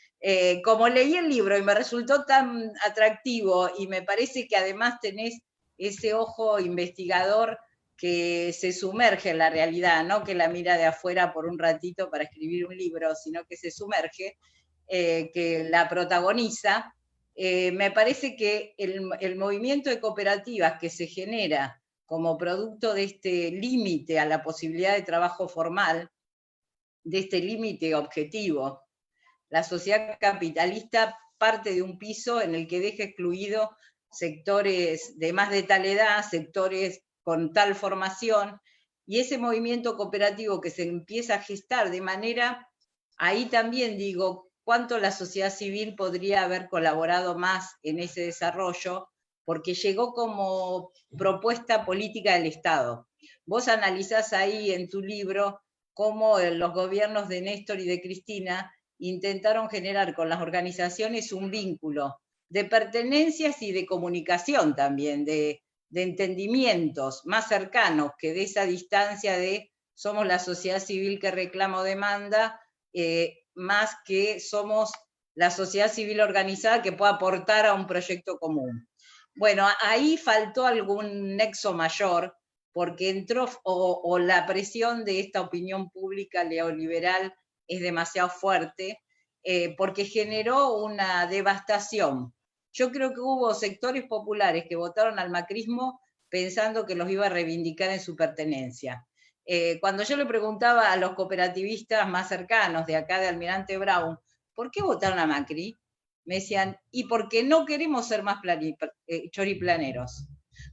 como leí el libro y me resultó tan atractivo, y me parece que además tenés ese ojo investigador que se sumerge en la realidad, no que la mira de afuera por un ratito para escribir un libro, sino que se sumerge, que la protagoniza. Me parece que el movimiento de cooperativas que se genera como producto de este límite a la posibilidad de trabajo formal, de este límite objetivo, la sociedad capitalista parte de un piso en el que deja excluido sectores de más de tal edad, sectores con tal formación, y ese movimiento cooperativo que se empieza a gestar de manera, ahí también digo, cuánto la sociedad civil podría haber colaborado más en ese desarrollo, porque llegó como propuesta política del Estado. Vos analizás ahí en tu libro cómo los gobiernos de Néstor y de Cristina intentaron generar con las organizaciones un vínculo de pertenencias y de comunicación también, de entendimientos más cercanos que de esa distancia de somos la sociedad civil que reclama o demanda, más que somos la sociedad civil organizada que pueda aportar a un proyecto común. Bueno, ahí faltó algún nexo mayor, porque entró, o la presión de esta opinión pública neoliberal es demasiado fuerte, porque generó una devastación. Yo creo que hubo sectores populares que votaron al macrismo pensando que los iba a reivindicar en su pertenencia. Cuando yo le preguntaba a los cooperativistas más cercanos de acá de Almirante Brown, ¿por qué votaron a Macri? Me decían, y porque no queremos ser más choriplaneros,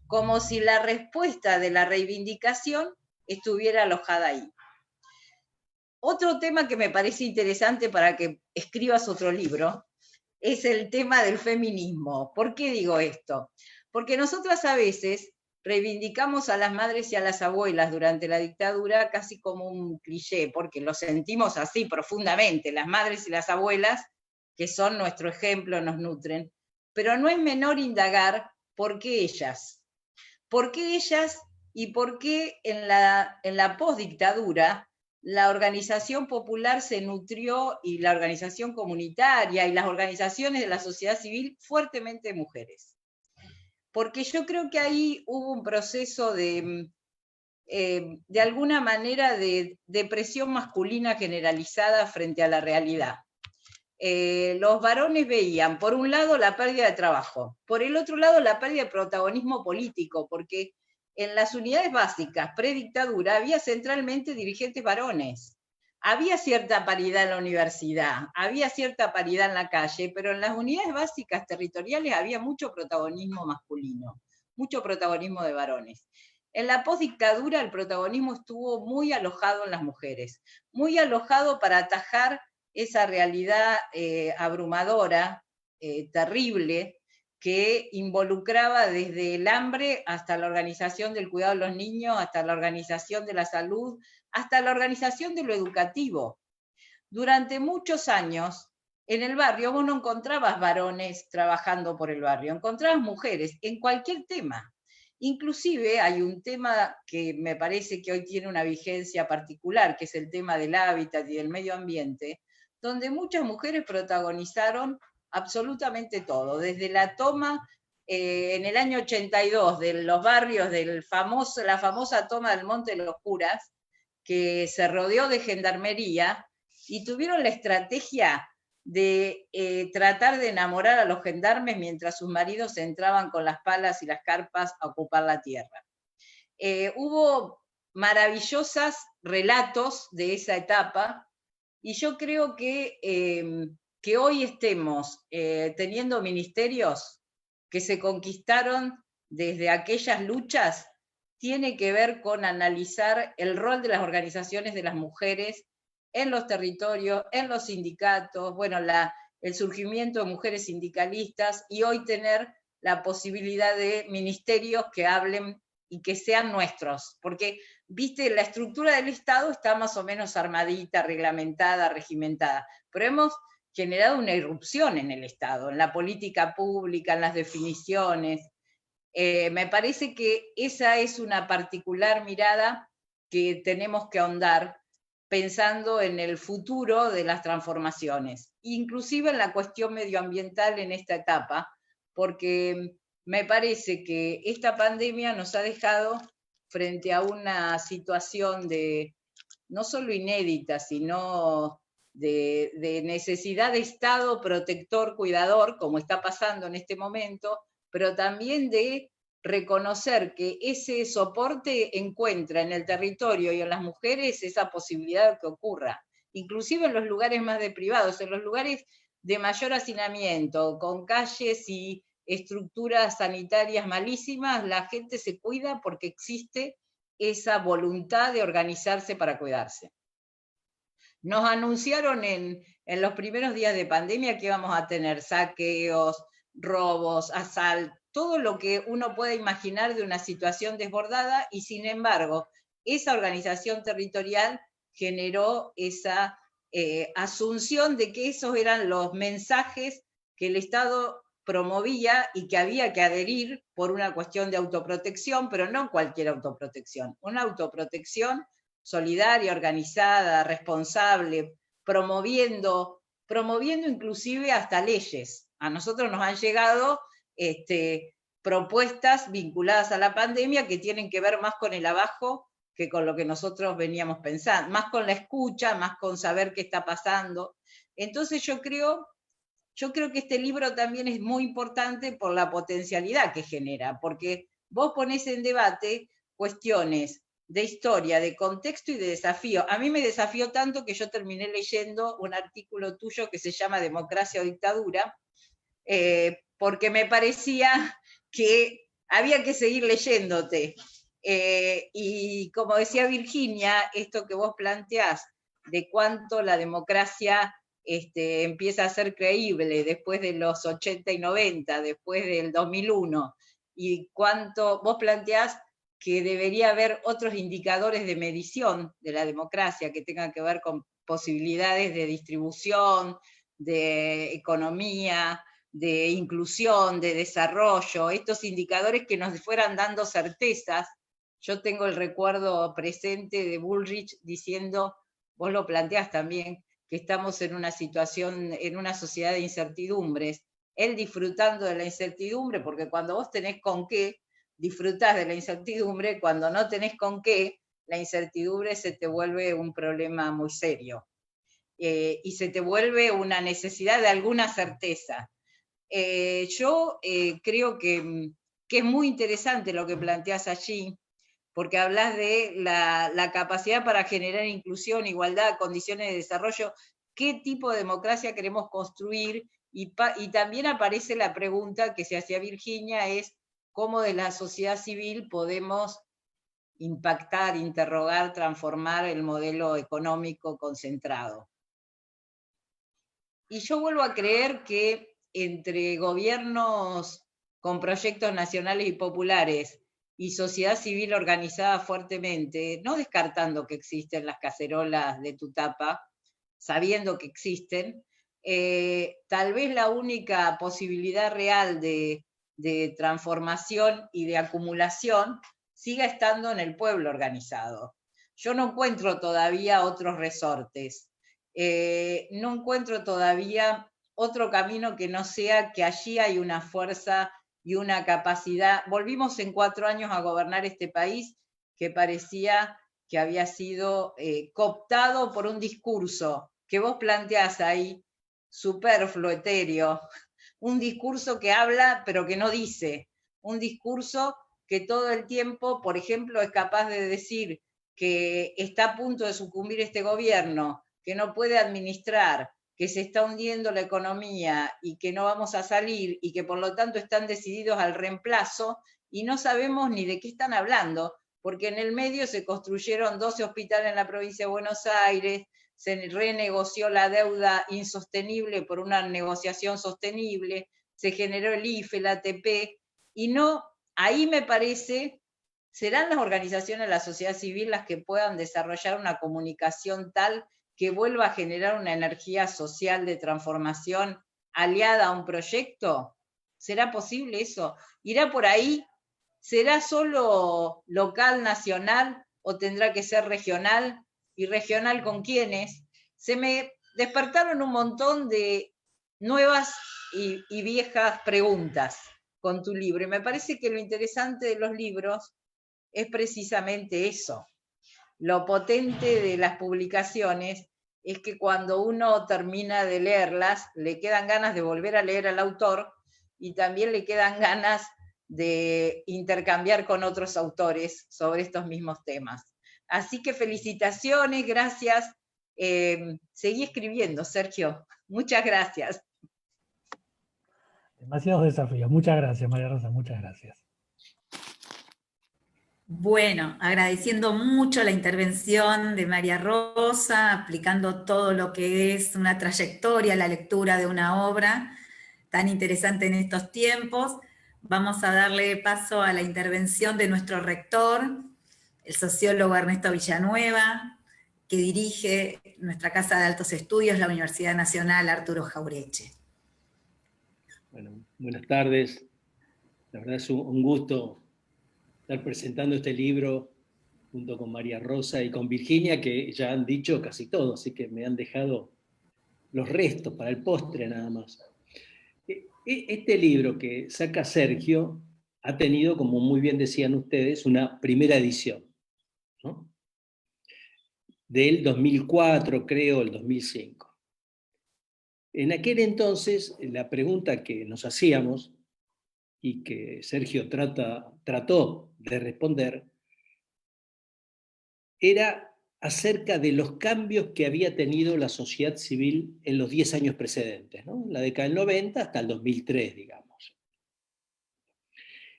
como si la respuesta de la reivindicación estuviera alojada ahí. Otro tema que me parece interesante para que escribas otro libro es el tema del feminismo. ¿Por qué digo esto? Porque nosotras a veces reivindicamos a las madres y a las abuelas durante la dictadura casi como un cliché, porque lo sentimos así profundamente, las madres y las abuelas, que son nuestro ejemplo, nos nutren. Pero no es menor indagar por qué ellas. ¿Por qué ellas y por qué en la postdictadura la organización popular se nutrió, y la organización comunitaria y las organizaciones de la sociedad civil, fuertemente de mujeres? Porque yo creo que ahí hubo un proceso de alguna manera de presión masculina generalizada frente a la realidad. Los varones veían, por un lado, la pérdida de trabajo, por el otro lado, la pérdida de protagonismo político, porque en las unidades básicas predictadura había centralmente dirigentes varones. Había cierta paridad en la universidad, había cierta paridad en la calle, pero en las unidades básicas territoriales había mucho protagonismo masculino, mucho protagonismo de varones. En la postdictadura el protagonismo estuvo muy alojado en las mujeres, muy alojado para atajar esa realidad abrumadora, terrible, que involucraba desde el hambre hasta la organización del cuidado de los niños, hasta la organización de la salud, hasta la organización de lo educativo. Durante muchos años, en el barrio vos no encontrabas varones trabajando por el barrio, encontrabas mujeres en cualquier tema. Inclusive hay un tema que me parece que hoy tiene una vigencia particular, que es el tema del hábitat y del medio ambiente, donde muchas mujeres protagonizaron absolutamente todo, desde la toma en el año 82 de los barrios la famosa toma del Monte de los Curas, que se rodeó de gendarmería, y tuvieron la estrategia de tratar de enamorar a los gendarmes mientras sus maridos entraban con las palas y las carpas a ocupar la tierra. Hubo maravillosos relatos de esa etapa, y yo creo que hoy estemos teniendo ministerios que se conquistaron desde aquellas luchas tiene que ver con analizar el rol de las organizaciones de las mujeres en los territorios, en los sindicatos, bueno, el surgimiento de mujeres sindicalistas, y hoy tener la posibilidad de ministerios que hablen y que sean nuestros, porque, viste, la estructura del Estado está más o menos armadita, reglamentada, regimentada, pero hemos generado una irrupción en el Estado, en la política pública, en las definiciones. Me parece que esa es una particular mirada que tenemos que ahondar pensando en el futuro de las transformaciones, inclusive en la cuestión medioambiental en esta etapa, porque me parece que esta pandemia nos ha dejado frente a una situación no solo inédita, sino de necesidad de Estado protector, cuidador, como está pasando en este momento, pero también de reconocer que ese soporte encuentra en el territorio y en las mujeres esa posibilidad de que ocurra, inclusive en los lugares más deprivados, en los lugares de mayor hacinamiento, con calles y estructuras sanitarias malísimas, la gente se cuida porque existe esa voluntad de organizarse para cuidarse. Nos anunciaron en los primeros días de pandemia que íbamos a tener saqueos, robos, asaltos, todo lo que uno pueda imaginar de una situación desbordada, y sin embargo, esa organización territorial generó esa asunción de que esos eran los mensajes que el Estado promovía y que había que adherir por una cuestión de autoprotección, pero no cualquier autoprotección, una autoprotección solidaria, organizada, responsable, promoviendo inclusive hasta leyes. A nosotros nos han llegado propuestas vinculadas a la pandemia que tienen que ver más con el abajo que con lo que nosotros veníamos pensando, más con la escucha, más con saber qué está pasando. Entonces yo creo que este libro también es muy importante por la potencialidad que genera, porque vos ponés en debate cuestiones de historia, de contexto y de desafío. A mí me desafió tanto que yo terminé leyendo un artículo tuyo que se llama Democracia o Dictadura, porque me parecía que había que seguir leyéndote. Y como decía Virginia, esto que vos planteás, de cuánto la democracia empieza a ser creíble después de los 80 y 90, después del 2001, y cuánto vos planteás que debería haber otros indicadores de medición de la democracia que tengan que ver con posibilidades de distribución, de economía, de inclusión, de desarrollo, estos indicadores que nos fueran dando certezas. Yo tengo el recuerdo presente de Bullrich diciendo, vos lo planteás también, que estamos en una situación, en una sociedad de incertidumbres, él disfrutando de la incertidumbre, porque cuando vos tenés con qué, disfrutás de la incertidumbre, cuando no tenés con qué, la incertidumbre se te vuelve un problema muy serio. Y se te vuelve una necesidad de alguna certeza. Yo creo que es muy interesante lo que planteás allí, porque hablas de la capacidad para generar inclusión, igualdad, condiciones de desarrollo, qué tipo de democracia queremos construir, y también aparece la pregunta que se hacía Virginia, es cómo de la sociedad civil podemos impactar, interrogar, transformar el modelo económico concentrado. Y yo vuelvo a creer que entre gobiernos con proyectos nacionales y populares y sociedad civil organizada fuertemente, no descartando que existen las cacerolas de tu tapa, sabiendo que existen, tal vez la única posibilidad real de transformación y de acumulación siga estando en el pueblo organizado. Yo no encuentro todavía otros resortes. No encuentro todavía otro camino que no sea que allí hay una fuerza y una capacidad. Volvimos en 4 años a gobernar este país que parecía que había sido cooptado por un discurso que vos planteás ahí, superfluo, etéreo, un discurso que habla pero que no dice, un discurso que todo el tiempo, por ejemplo, es capaz de decir que está a punto de sucumbir este gobierno, que no puede administrar, que se está hundiendo la economía y que no vamos a salir y que por lo tanto están decididos al reemplazo, y no sabemos ni de qué están hablando, porque en el medio se construyeron 12 hospitales en la provincia de Buenos Aires, se renegoció la deuda insostenible por una negociación sostenible, se generó el IFE, el ATP, y no, ahí me parece, serán las organizaciones de la sociedad civil las que puedan desarrollar una comunicación tal que vuelva a generar una energía social de transformación aliada a un proyecto. ¿Será posible eso? ¿Irá por ahí? ¿Será solo local, nacional, o tendrá que ser regional? ¿Y regional con quiénes? Se me despertaron un montón de nuevas y viejas preguntas con tu libro, y me parece que lo interesante de los libros es precisamente eso. Lo potente de las publicaciones es que cuando uno termina de leerlas, le quedan ganas de volver a leer al autor, y también le quedan ganas de intercambiar con otros autores sobre estos mismos temas. Así que felicitaciones, gracias. Seguí escribiendo, Sergio. Muchas gracias. Demasiados desafíos. Muchas gracias, María Rosa, muchas gracias. Bueno, agradeciendo mucho la intervención de María Rosa, aplicando todo lo que es una trayectoria, la lectura de una obra tan interesante en estos tiempos. Vamos a darle paso a la intervención de nuestro rector, el sociólogo Ernesto Villanueva, que dirige nuestra Casa de Altos Estudios, la Universidad Nacional Arturo Jaureche. Bueno, buenas tardes. La verdad es un gusto estar presentando este libro junto con María Rosa y con Virginia, que ya han dicho casi todo, así que me han dejado los restos para el postre nada más. Este libro que saca Sergio ha tenido, como muy bien decían ustedes, una primera edición, ¿no? Del 2004, creo, el 2005. En aquel entonces, la pregunta que nos hacíamos y que Sergio trató de responder, era acerca de los cambios que había tenido la sociedad civil en los 10 años precedentes, ¿no? La década del 90 hasta el 2003, digamos.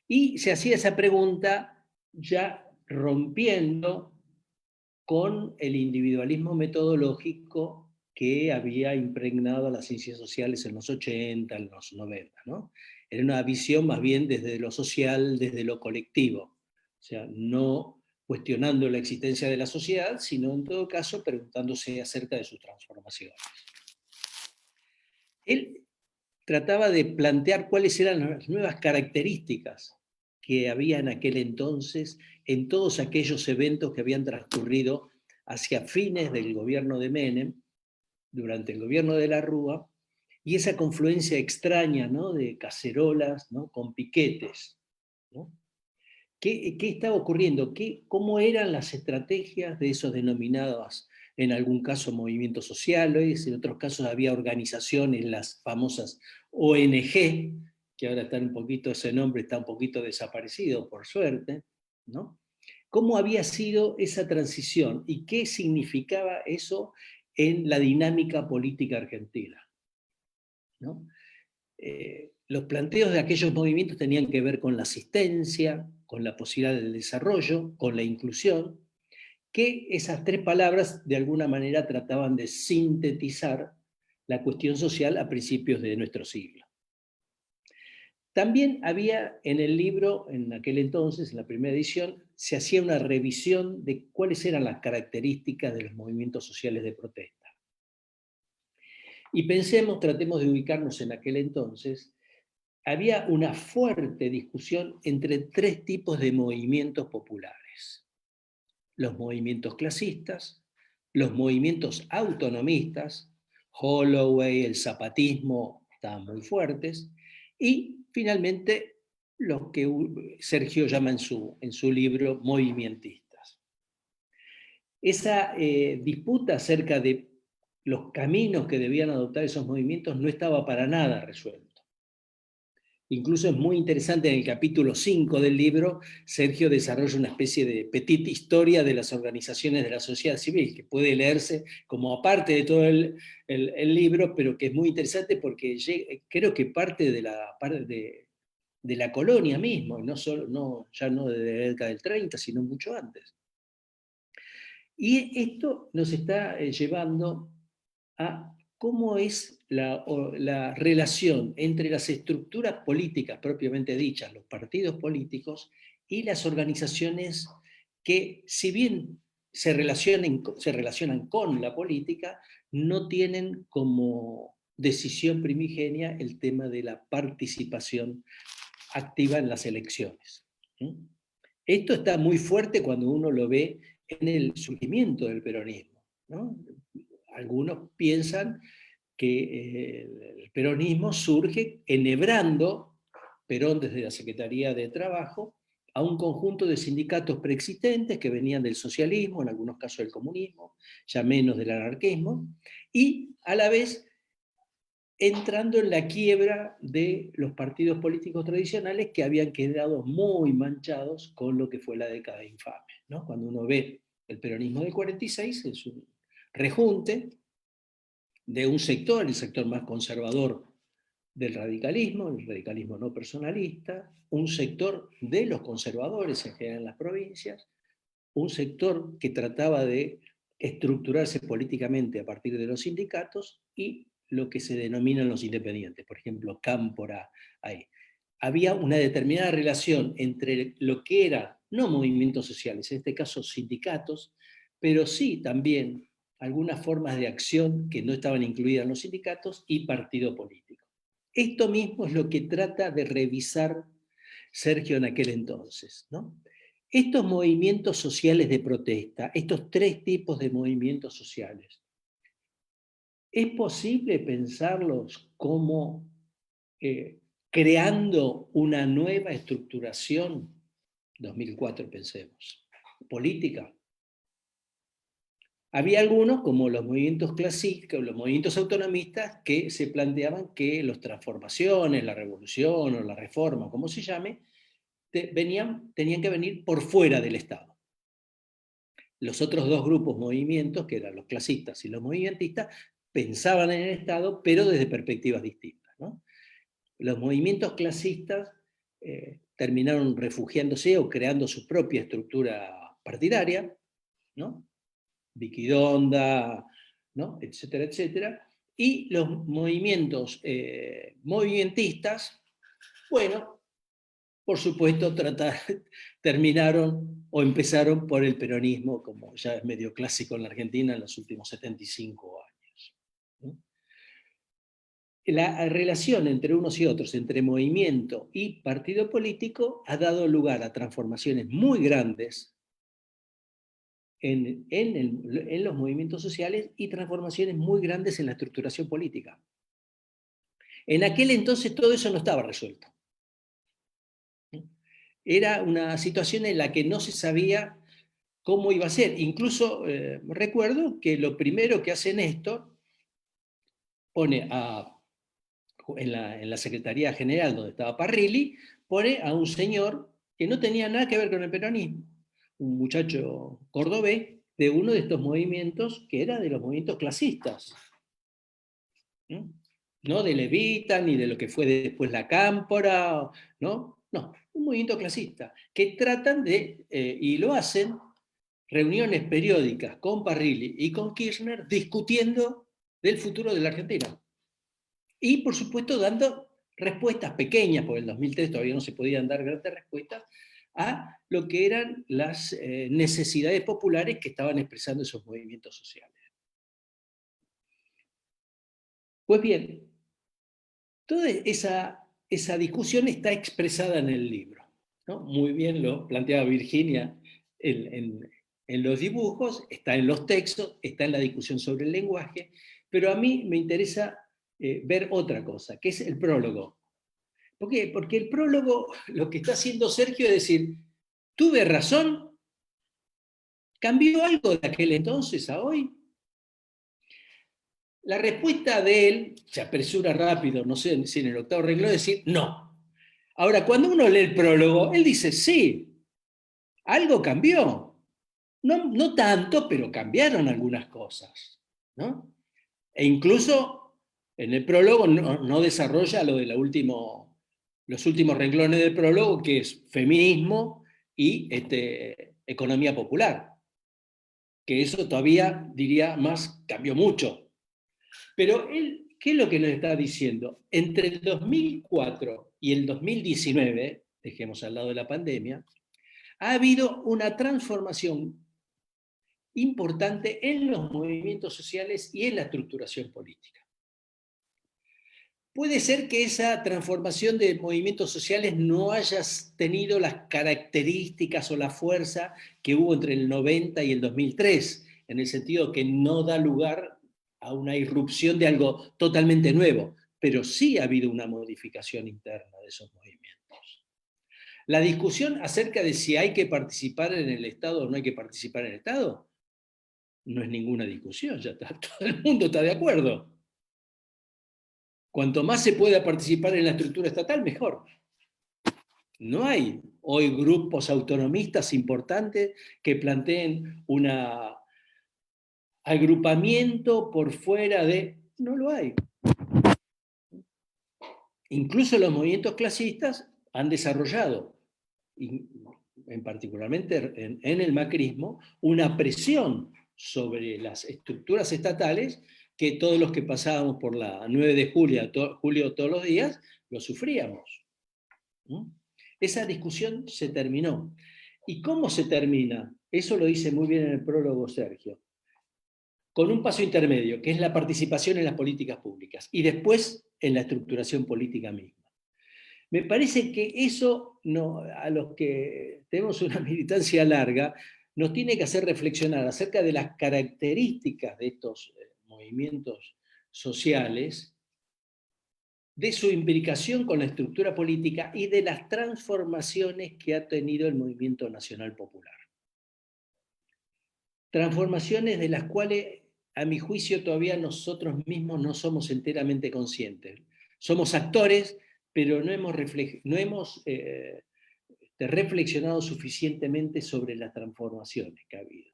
Y se hacía esa pregunta ya rompiendo con el individualismo metodológico que había impregnado a las ciencias sociales en los 80, en los 90, ¿no? Era una visión más bien desde lo social, desde lo colectivo. O sea, no cuestionando la existencia de la sociedad, sino en todo caso preguntándose acerca de sus transformaciones. Él trataba de plantear cuáles eran las nuevas características que había en aquel entonces en todos aquellos eventos que habían transcurrido hacia fines del gobierno de Menem, durante el gobierno de la Rúa, y esa confluencia extraña, ¿no?, de cacerolas, ¿no?, con piquetes, ¿no? ¿Qué estaba ocurriendo? ¿Cómo eran las estrategias de esos denominados, en algún caso, movimientos sociales? En otros casos había organizaciones, las famosas ONG, que ahora están un poquito, ese nombre está un poquito desaparecido, por suerte, ¿no? ¿Cómo había sido esa transición y qué significaba eso en la dinámica política argentina, ¿no? Los planteos de aquellos movimientos tenían que ver con la asistencia, con la posibilidad del desarrollo, con la inclusión, que esas tres palabras de alguna manera trataban de sintetizar la cuestión social a principios de nuestro siglo. También había en el libro, en aquel entonces, en la primera edición, se hacía una revisión de cuáles eran las características de los movimientos sociales de protesta. Y pensemos, tratemos de ubicarnos en aquel entonces, había una fuerte discusión entre tres tipos de movimientos populares. Los movimientos clasistas, los movimientos autonomistas, Holloway, el zapatismo estaban muy fuertes, y finalmente los que Sergio llama en su libro movimentistas. Esa disputa acerca de los caminos que debían adoptar esos movimientos no estaba para nada resuelto. Incluso es muy interesante, en el capítulo 5 del libro, Sergio desarrolla una especie de petita historia de las organizaciones de la sociedad civil, que puede leerse como aparte de todo el libro, pero que es muy interesante porque creo que parte de la colonia mismo, ya no de la década del 30, sino mucho antes. Y esto nos está llevando a cómo es la relación entre las estructuras políticas propiamente dichas, los partidos políticos, y las organizaciones que, si bien se relacionan con la política, no tienen como decisión primigenia el tema de la participación activa en las elecciones. Esto está muy fuerte cuando uno lo ve en el surgimiento del peronismo, ¿no? Algunos piensan que el peronismo surge enhebrando, Perón desde la Secretaría de Trabajo, a un conjunto de sindicatos preexistentes que venían del socialismo, en algunos casos del comunismo, ya menos del anarquismo, y a la vez entrando en la quiebra de los partidos políticos tradicionales que habían quedado muy manchados con lo que fue la década infame, ¿no? Cuando uno ve el peronismo del 46, es un rejunte de un sector, el sector más conservador del radicalismo, el radicalismo no personalista, un sector de los conservadores en general en las provincias, un sector que trataba de estructurarse políticamente a partir de los sindicatos y lo que se denominan los independientes, por ejemplo, Cámpora, ahí. Había una determinada relación entre lo que eran, no movimientos sociales, en este caso sindicatos, pero sí también algunas formas de acción que no estaban incluidas en los sindicatos y partido político. Esto mismo es lo que trata de revisar Sergio en aquel entonces, ¿no? Estos movimientos sociales de protesta, estos tres tipos de movimientos sociales, ¿es posible pensarlos como creando una nueva estructuración, 2004 pensemos, política? Había algunos, como los movimientos clásicos, los movimientos autonomistas, que se planteaban que las transformaciones, la revolución o la reforma, como se llame, tenían que venir por fuera del Estado. Los otros dos grupos movimientos, que eran los clasistas y los movimentistas, pensaban en el Estado, pero desde perspectivas distintas, ¿no? Los movimientos clasistas terminaron refugiándose o creando su propia estructura partidaria, ¿no? Viquidonda, ¿no? Etcétera, etcétera. Y los movimientos movimentistas, bueno, por supuesto, terminaron o empezaron por el peronismo, como ya es medio clásico en la Argentina en los últimos 75 años. ¿No? La relación entre unos y otros, entre movimiento y partido político, ha dado lugar a transformaciones muy grandes en los movimientos sociales y transformaciones muy grandes en la estructuración política. En aquel entonces todo eso no estaba resuelto. Era una situación en la que no se sabía cómo iba a ser. Incluso recuerdo que lo primero que hace Néstor, pone en la Secretaría General donde estaba Parrilli, pone a un señor que no tenía nada que ver con el peronismo, un muchacho cordobés de uno de estos movimientos que era de los movimientos clasistas. No de Levita, ni de lo que fue después la Cámpora, ¿no? No, un movimiento clasista, que tratan de, y lo hacen, reuniones periódicas con Parrilli y con Kirchner discutiendo del futuro de la Argentina. Y, por supuesto, dando respuestas pequeñas, porque en el 2003 todavía no se podían dar grandes respuestas, a lo que eran las necesidades populares que estaban expresando esos movimientos sociales. Pues bien, toda esa discusión está expresada en el libro, ¿no? Muy bien lo planteaba Virginia en los dibujos, está en los textos, está en la discusión sobre el lenguaje, pero a mí me interesa ver otra cosa, que es el prólogo. ¿Por qué? Porque el prólogo, lo que está haciendo Sergio es decir, tuve razón, ¿cambió algo de aquel entonces a hoy? La respuesta de él, se apresura rápido, no sé si en el octavo renglón, es decir, no. Ahora, cuando uno lee el prólogo, él dice, sí, algo cambió. No tanto, pero cambiaron algunas cosas, ¿no? E incluso en el prólogo no desarrolla lo de los últimos renglones del prólogo, que es feminismo y economía popular. Que eso todavía, diría más, cambió mucho. Pero él, ¿qué es lo que nos está diciendo? Entre el 2004 y el 2019, dejemos al lado de la pandemia, ha habido una transformación importante en los movimientos sociales y en la estructuración política. Puede ser que esa transformación de movimientos sociales no haya tenido las características o la fuerza que hubo entre el 90 y el 2003, en el sentido que no da lugar a una irrupción de algo totalmente nuevo, pero sí ha habido una modificación interna de esos movimientos. La discusión acerca de si hay que participar en el Estado o no hay que participar en el Estado no es ninguna discusión, ya está, todo el mundo está de acuerdo. Cuanto más se pueda participar en la estructura estatal, mejor. No hay hoy grupos autonomistas importantes que planteen un agrupamiento por fuera de... No lo hay. Incluso los movimientos clasistas han desarrollado, particularmente en el macrismo, una presión sobre las estructuras estatales que todos los que pasábamos por la 9 de julio todos los días, lo sufríamos. Esa discusión se terminó. ¿Y cómo se termina? Eso lo dice muy bien en el prólogo Sergio. Con un paso intermedio, que es la participación en las políticas públicas, y después en la estructuración política misma. Me parece que eso, a los que tenemos una militancia larga, nos tiene que hacer reflexionar acerca de las características de estos movimientos sociales, de su imbricación con la estructura política y de las transformaciones que ha tenido el movimiento nacional popular. Transformaciones de las cuales, a mi juicio, todavía nosotros mismos no somos enteramente conscientes. Somos actores, pero no hemos reflexionado suficientemente sobre las transformaciones que ha habido.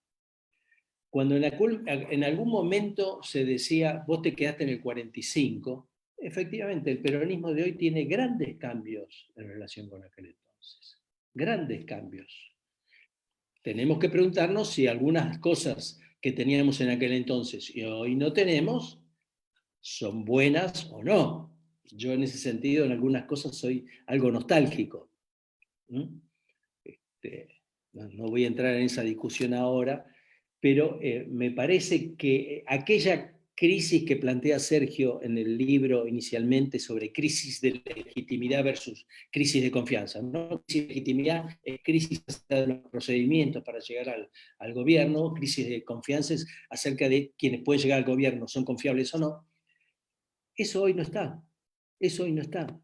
Cuando en algún momento se decía, vos te quedaste en el 45, efectivamente el peronismo de hoy tiene grandes cambios en relación con aquel entonces. entonces. Grandes cambios. Tenemos que preguntarnos si algunas cosas que teníamos en aquel entonces y hoy no tenemos son buenas o no. Yo en ese sentido, en algunas cosas, soy algo nostálgico. No voy a entrar en esa discusión ahora, pero me parece que aquella crisis que plantea Sergio en el libro inicialmente sobre crisis de legitimidad versus crisis de confianza, ¿no? Crisis de legitimidad es crisis acerca de los procedimientos para llegar al gobierno, crisis de confianza es acerca de quienes pueden llegar al gobierno, son confiables o no. Eso hoy no está, eso hoy no está.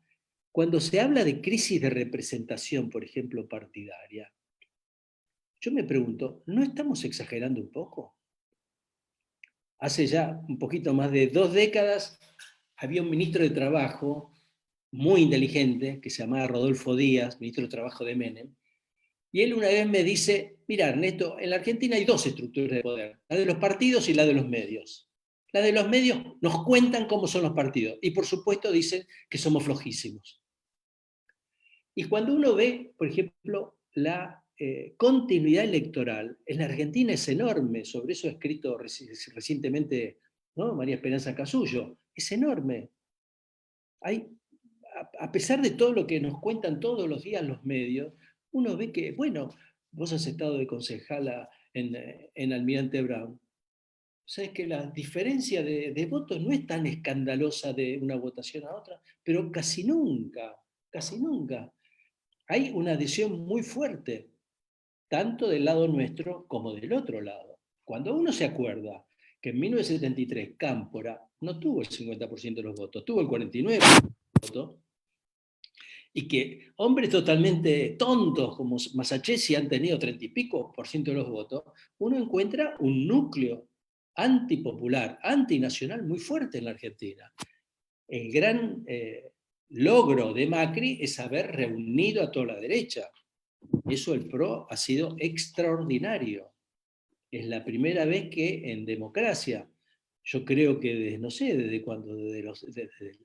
Cuando se habla de crisis de representación, por ejemplo, partidaria, yo me pregunto, ¿no estamos exagerando un poco? Hace ya un poquito más de 2 décadas había un ministro de Trabajo muy inteligente que se llamaba Rodolfo Díaz, ministro de Trabajo de Menem, y él una vez me dice, mira Ernesto, en la Argentina hay 2 estructuras de poder, la de los partidos y la de los medios. La de los medios nos cuentan cómo son los partidos y por supuesto dicen que somos flojísimos. Y cuando uno ve, por ejemplo, la continuidad electoral en la Argentina es enorme, sobre eso ha escrito recientemente, ¿no?, María Esperanza Casullo, es enorme. A pesar de todo lo que nos cuentan todos los días los medios, uno ve que, bueno, vos has estado de concejala en Almirante Brown, sabes que la diferencia de votos no es tan escandalosa de una votación a otra, pero casi nunca. Hay una adhesión muy fuerte, tanto del lado nuestro como del otro lado. Cuando uno se acuerda que en 1973 Cámpora no tuvo el 50% de los votos, tuvo el 49% de los votos, y que hombres totalmente tontos como Masachesi han tenido 30 y pico % de los votos, uno encuentra un núcleo antipopular, antinacional muy fuerte en la Argentina. El gran logro de Macri es haber reunido a toda la derecha. Eso el PRO ha sido extraordinario. Es la primera vez que en democracia, yo creo que no sé desde cuándo, desde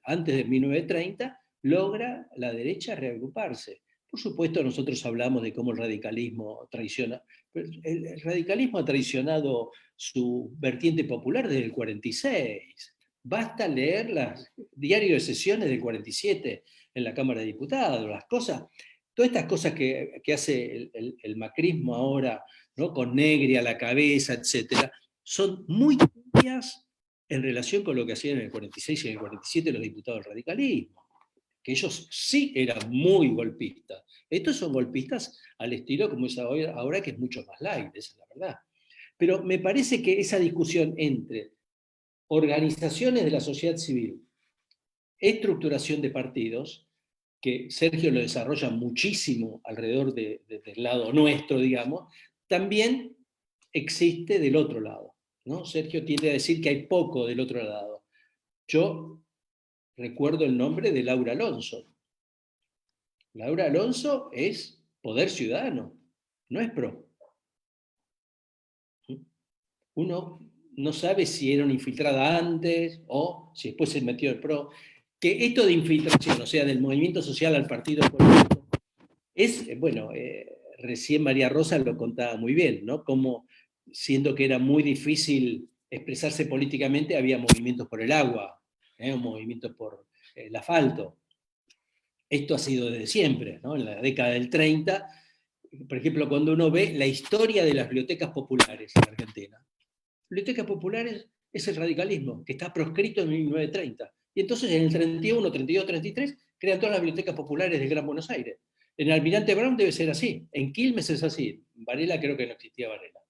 antes de 1930, logra la derecha reagruparse. Por supuesto, nosotros hablamos de cómo el radicalismo traiciona, pero el radicalismo ha traicionado su vertiente popular desde el 46. Basta leer los diarios de sesiones del 47 en la Cámara de Diputados, todas estas cosas que hace el macrismo ahora, ¿no?, con Negri a la cabeza, etc., son muy tibias en relación con lo que hacían en el 46 y en el 47 los diputados del radicalismo, que ellos sí eran muy golpistas. Estos son golpistas al estilo como es ahora, que es mucho más light, esa es la verdad. Pero me parece que esa discusión entre organizaciones de la sociedad civil, estructuración de partidos, que Sergio lo desarrolla muchísimo alrededor del lado nuestro, digamos, también existe del otro lado, ¿no? Sergio tiende a decir que hay poco del otro lado. Yo recuerdo el nombre de Laura Alonso. Laura Alonso es Poder Ciudadano, no es PRO. Uno no sabe si era una infiltrada antes o si después se metió el PRO. Que esto de infiltración, o sea, del movimiento social al partido político, es, bueno, recién María Rosa lo contaba muy bien, ¿no? Como siendo que era muy difícil expresarse políticamente, había movimientos por el agua, movimientos por el asfalto. Esto ha sido desde siempre, ¿no? En la década del 30, por ejemplo, cuando uno ve la historia de las bibliotecas populares en Argentina. Bibliotecas populares es el radicalismo, que está proscrito en 1930. Y entonces en el 31, 32, 33, crean todas las bibliotecas populares del Gran Buenos Aires. En Almirante Brown debe ser así, en Quilmes es así, en Varela creo que no existía Varela.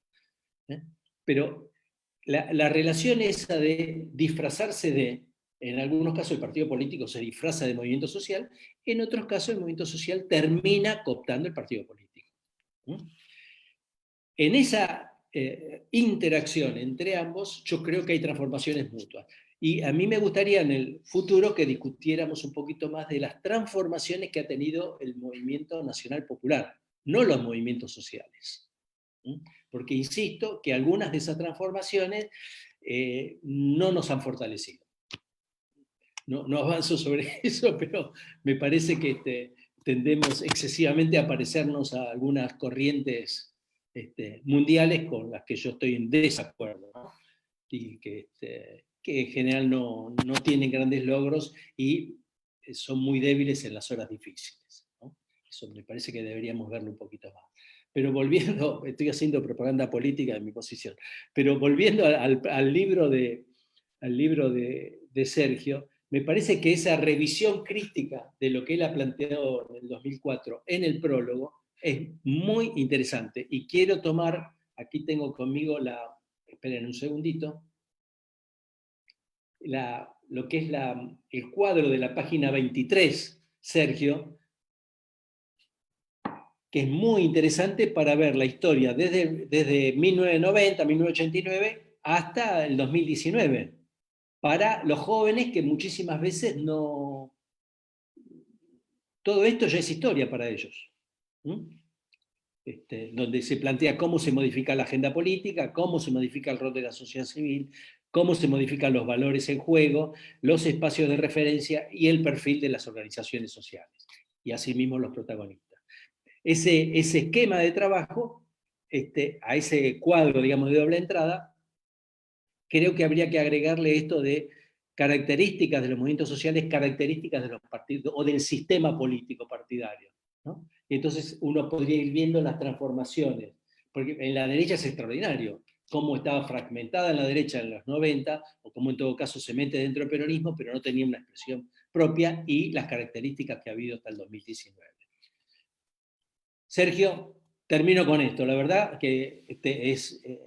Pero la relación esa de disfrazarse de, en algunos casos el partido político se disfraza de movimiento social, en otros casos el movimiento social termina cooptando el partido político. En esa interacción entre ambos, yo creo que hay transformaciones mutuas. Y a mí me gustaría en el futuro que discutiéramos un poquito más de las transformaciones que ha tenido el movimiento nacional popular, no los movimientos sociales. Porque insisto que algunas de esas transformaciones no nos han fortalecido. No avanzo sobre eso, pero me parece que tendemos excesivamente a parecernos a algunas corrientes mundiales con las que yo estoy en desacuerdo, ¿no? Y que en general no tienen grandes logros y son muy débiles en las horas difíciles, ¿no? Eso me parece que deberíamos verlo un poquito más. Pero volviendo, estoy haciendo propaganda política de mi posición, pero volviendo al libro de Sergio, me parece que esa revisión crítica de lo que él ha planteado en el 2004 en el prólogo es muy interesante. Y quiero tomar, aquí tengo conmigo esperen un segundito, lo que es el cuadro de la página 23, Sergio, que es muy interesante para ver la historia desde 1990, 1989 hasta el 2019, para los jóvenes que muchísimas veces no... Todo esto ya es historia para ellos. Donde se plantea cómo se modifica la agenda política, cómo se modifica el rol de la sociedad civil, cómo se modifican los valores en juego, los espacios de referencia y el perfil de las organizaciones sociales, y asimismo los protagonistas. Ese esquema de trabajo, a ese cuadro, digamos, de doble entrada, creo que habría que agregarle esto de características de los movimientos sociales, características de los partidos, o del sistema político partidario, ¿no? Y entonces uno podría ir viendo las transformaciones, porque en la derecha es extraordinario, cómo estaba fragmentada en la derecha en los 90, o cómo en todo caso se mete dentro del peronismo, pero no tenía una expresión propia, y las características que ha habido hasta el 2019. Sergio, termino con esto. La verdad que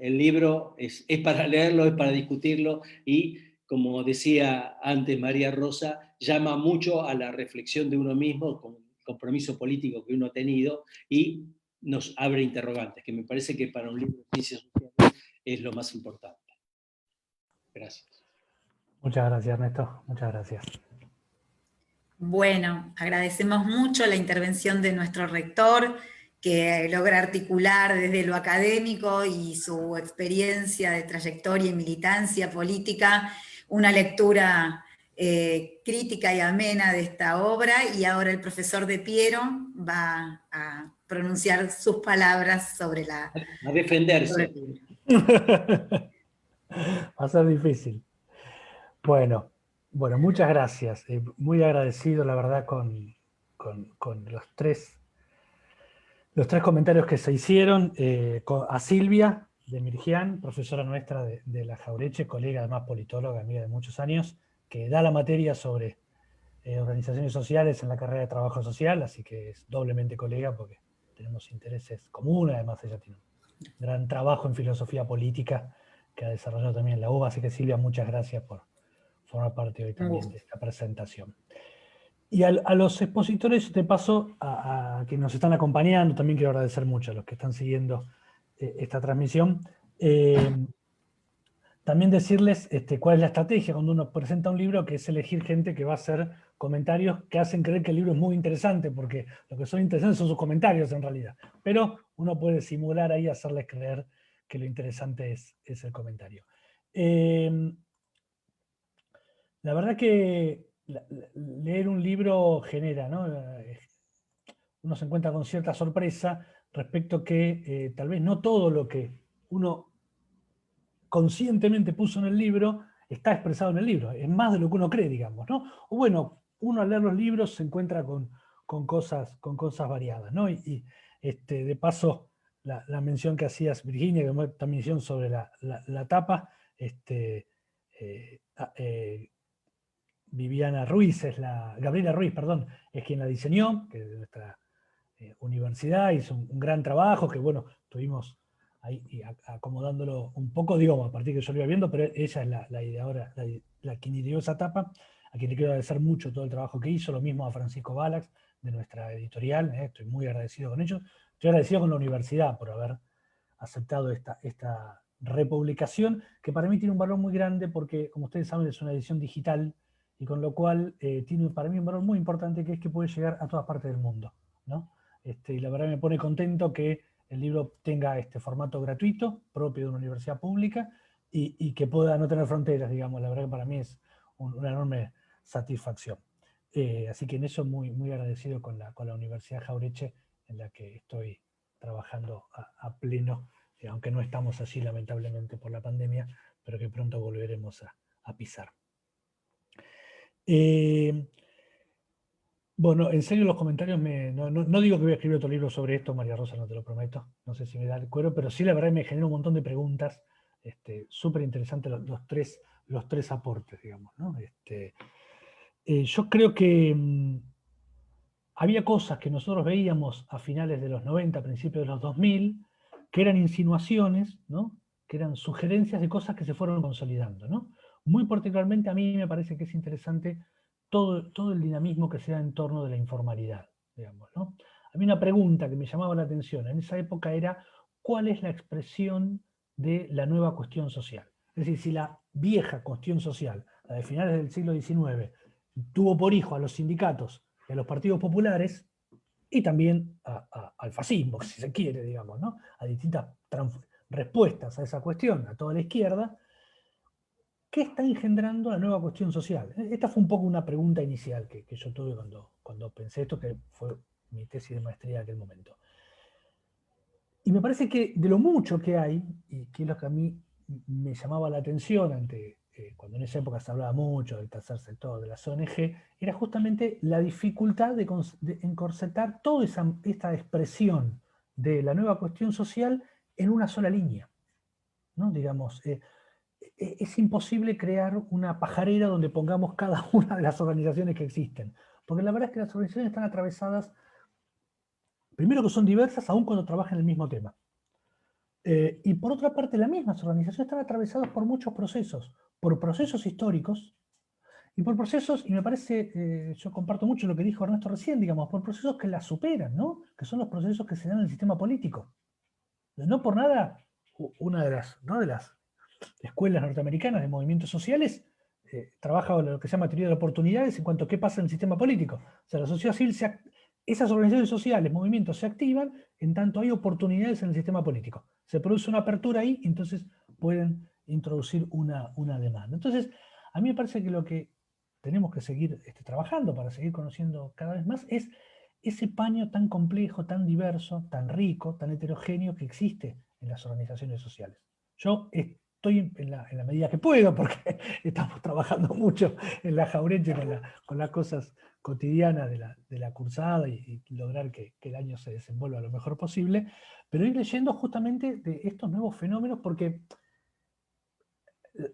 el libro es para leerlo, es para discutirlo, y como decía antes María Rosa, llama mucho a la reflexión de uno mismo, con el compromiso político que uno ha tenido, y nos abre interrogantes, que me parece que para un libro de ciencias sociales es lo más importante. Gracias. Muchas gracias, Ernesto. Muchas gracias. Bueno, agradecemos mucho la intervención de nuestro rector, que logra articular desde lo académico y su experiencia de trayectoria y militancia política una lectura crítica y amena de esta obra, y ahora el profesor De Piero va a pronunciar sus palabras sobre la... A defenderse. Va a ser difícil. Bueno, muchas gracias. Muy agradecido, la verdad, con los tres comentarios que se hicieron. A Silvia de Mirgián, profesora nuestra de la Jaureche, colega, además politóloga, amiga de muchos años, que da la materia sobre organizaciones sociales en la carrera de trabajo social, así que es doblemente colega porque tenemos intereses comunes. Además ella tiene un gran trabajo en filosofía política que ha desarrollado también en la UBA, así que Silvia, muchas gracias por formar parte hoy también de esta presentación. Y a los expositores, de paso, a quienes nos están acompañando, también quiero agradecer mucho a los que están siguiendo esta transmisión. También decirles cuál es la estrategia cuando uno presenta un libro, que es elegir gente que va a hacer comentarios que hacen creer que el libro es muy interesante, porque lo que son interesantes son sus comentarios en realidad. Pero uno puede simular ahí, hacerles creer que lo interesante es el comentario. La verdad que leer un libro genera, ¿no? Uno se encuentra con cierta sorpresa respecto que tal vez no todo lo que uno conscientemente puso en el libro está expresado en el libro. Es más de lo que uno cree, digamos, ¿no? O bueno, uno al leer los libros se encuentra con cosas variadas, ¿no? Y de paso, la mención que hacías, Virginia, que también hicieron sobre la tapa, Gabriela Ruiz, perdón, es quien la diseñó, que de nuestra universidad hizo un gran trabajo, que bueno, estuvimos ahí acomodándolo un poco, digo, a partir que yo lo iba viendo, pero ella es la ideadora, quien ideó esa tapa, a quien le quiero agradecer mucho todo el trabajo que hizo, lo mismo a Francisco Balax, de nuestra editorial, estoy muy agradecido con ellos, estoy agradecido con la universidad por haber aceptado esta republicación, que para mí tiene un valor muy grande porque, como ustedes saben, es una edición digital, y con lo cual tiene para mí un valor muy importante, que es que puede llegar a todas partes del mundo, ¿no? Y la verdad me pone contento que el libro tenga este formato gratuito, propio de una universidad pública, y que pueda no tener fronteras, digamos. La verdad que para mí es una enorme satisfacción. Así que en eso muy, muy agradecido con la Universidad Jauretche, en la que estoy trabajando a pleno, aunque no estamos allí lamentablemente por la pandemia, pero que pronto volveremos a pisar. Bueno, en serio los comentarios, no digo que voy a escribir otro libro sobre esto, María Rosa, no te lo prometo, no sé si me da el cuero, pero sí la verdad me genera un montón de preguntas, súper interesantes los tres aportes, digamos, ¿no? Yo creo que había cosas que nosotros veíamos a finales de los 90, principios de los 2000, que eran insinuaciones, ¿no? Que eran sugerencias de cosas que se fueron consolidando, ¿no? Muy particularmente a mí me parece que es interesante todo el dinamismo que se da en torno de la informalidad, digamos, ¿no? A mí una pregunta que me llamaba la atención en esa época era ¿cuál es la expresión de la nueva cuestión social? Es decir, si la vieja cuestión social, la de finales del siglo XIX, tuvo por hijo a los sindicatos y a los partidos populares, y también al fascismo, si se quiere, digamos, ¿no? A distintas respuestas a esa cuestión, a toda la izquierda, ¿qué está engendrando la nueva cuestión social? Esta fue un poco una pregunta inicial que yo tuve cuando pensé esto, que fue mi tesis de maestría en aquel momento. Y me parece que de lo mucho que hay, y que es lo que a mí me llamaba la atención cuando en esa época se hablaba mucho del tercer sector, de las ONG, era justamente la dificultad de encorsetar toda esta expresión de la nueva cuestión social en una sola línea, ¿no? Digamos, es imposible crear una pajarera donde pongamos cada una de las organizaciones que existen, porque la verdad es que las organizaciones están atravesadas, primero que son diversas, aun cuando trabajan en el mismo tema. Y por otra parte, las mismas organizaciones están atravesadas por muchos procesos, por procesos históricos, y por procesos, y me parece, yo comparto mucho lo que dijo Ernesto recién, digamos, por procesos que las superan, ¿no? Que son los procesos que se dan en el sistema político. No por nada, una de las escuelas norteamericanas de movimientos sociales trabaja lo que se llama teoría de oportunidades en cuanto a qué pasa en el sistema político. O sea, la sociedad civil, esas organizaciones sociales, movimientos se activan en tanto hay oportunidades en el sistema político. Se produce una apertura ahí, entonces pueden introducir una demanda. Entonces, a mí me parece que lo que tenemos que seguir trabajando para seguir conociendo cada vez más es ese paño tan complejo, tan diverso, tan rico, tan heterogéneo que existe en las organizaciones sociales. Yo estoy en la medida que puedo, porque estamos trabajando mucho en la Jauretche con las cosas cotidianas de la cursada y lograr que el año se desenvuelva lo mejor posible, pero ir leyendo justamente de estos nuevos fenómenos, porque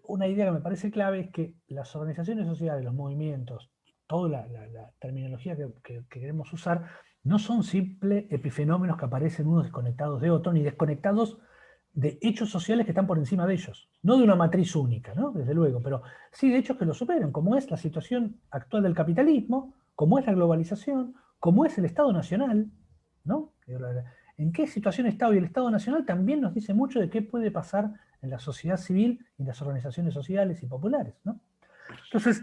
una idea que me parece clave es que las organizaciones sociales, los movimientos, toda la terminología que queremos usar, no son simples epifenómenos que aparecen unos desconectados de otros, ni desconectados de hechos sociales que están por encima de ellos. No de una matriz única, ¿no? Desde luego, pero sí de hechos que lo superan, como es la situación actual del capitalismo, como es la globalización, como es el Estado Nacional, ¿no? En qué situación está hoy el Estado Nacional también nos dice mucho de qué puede pasar en la sociedad civil y en las organizaciones sociales y populares, ¿no? Entonces,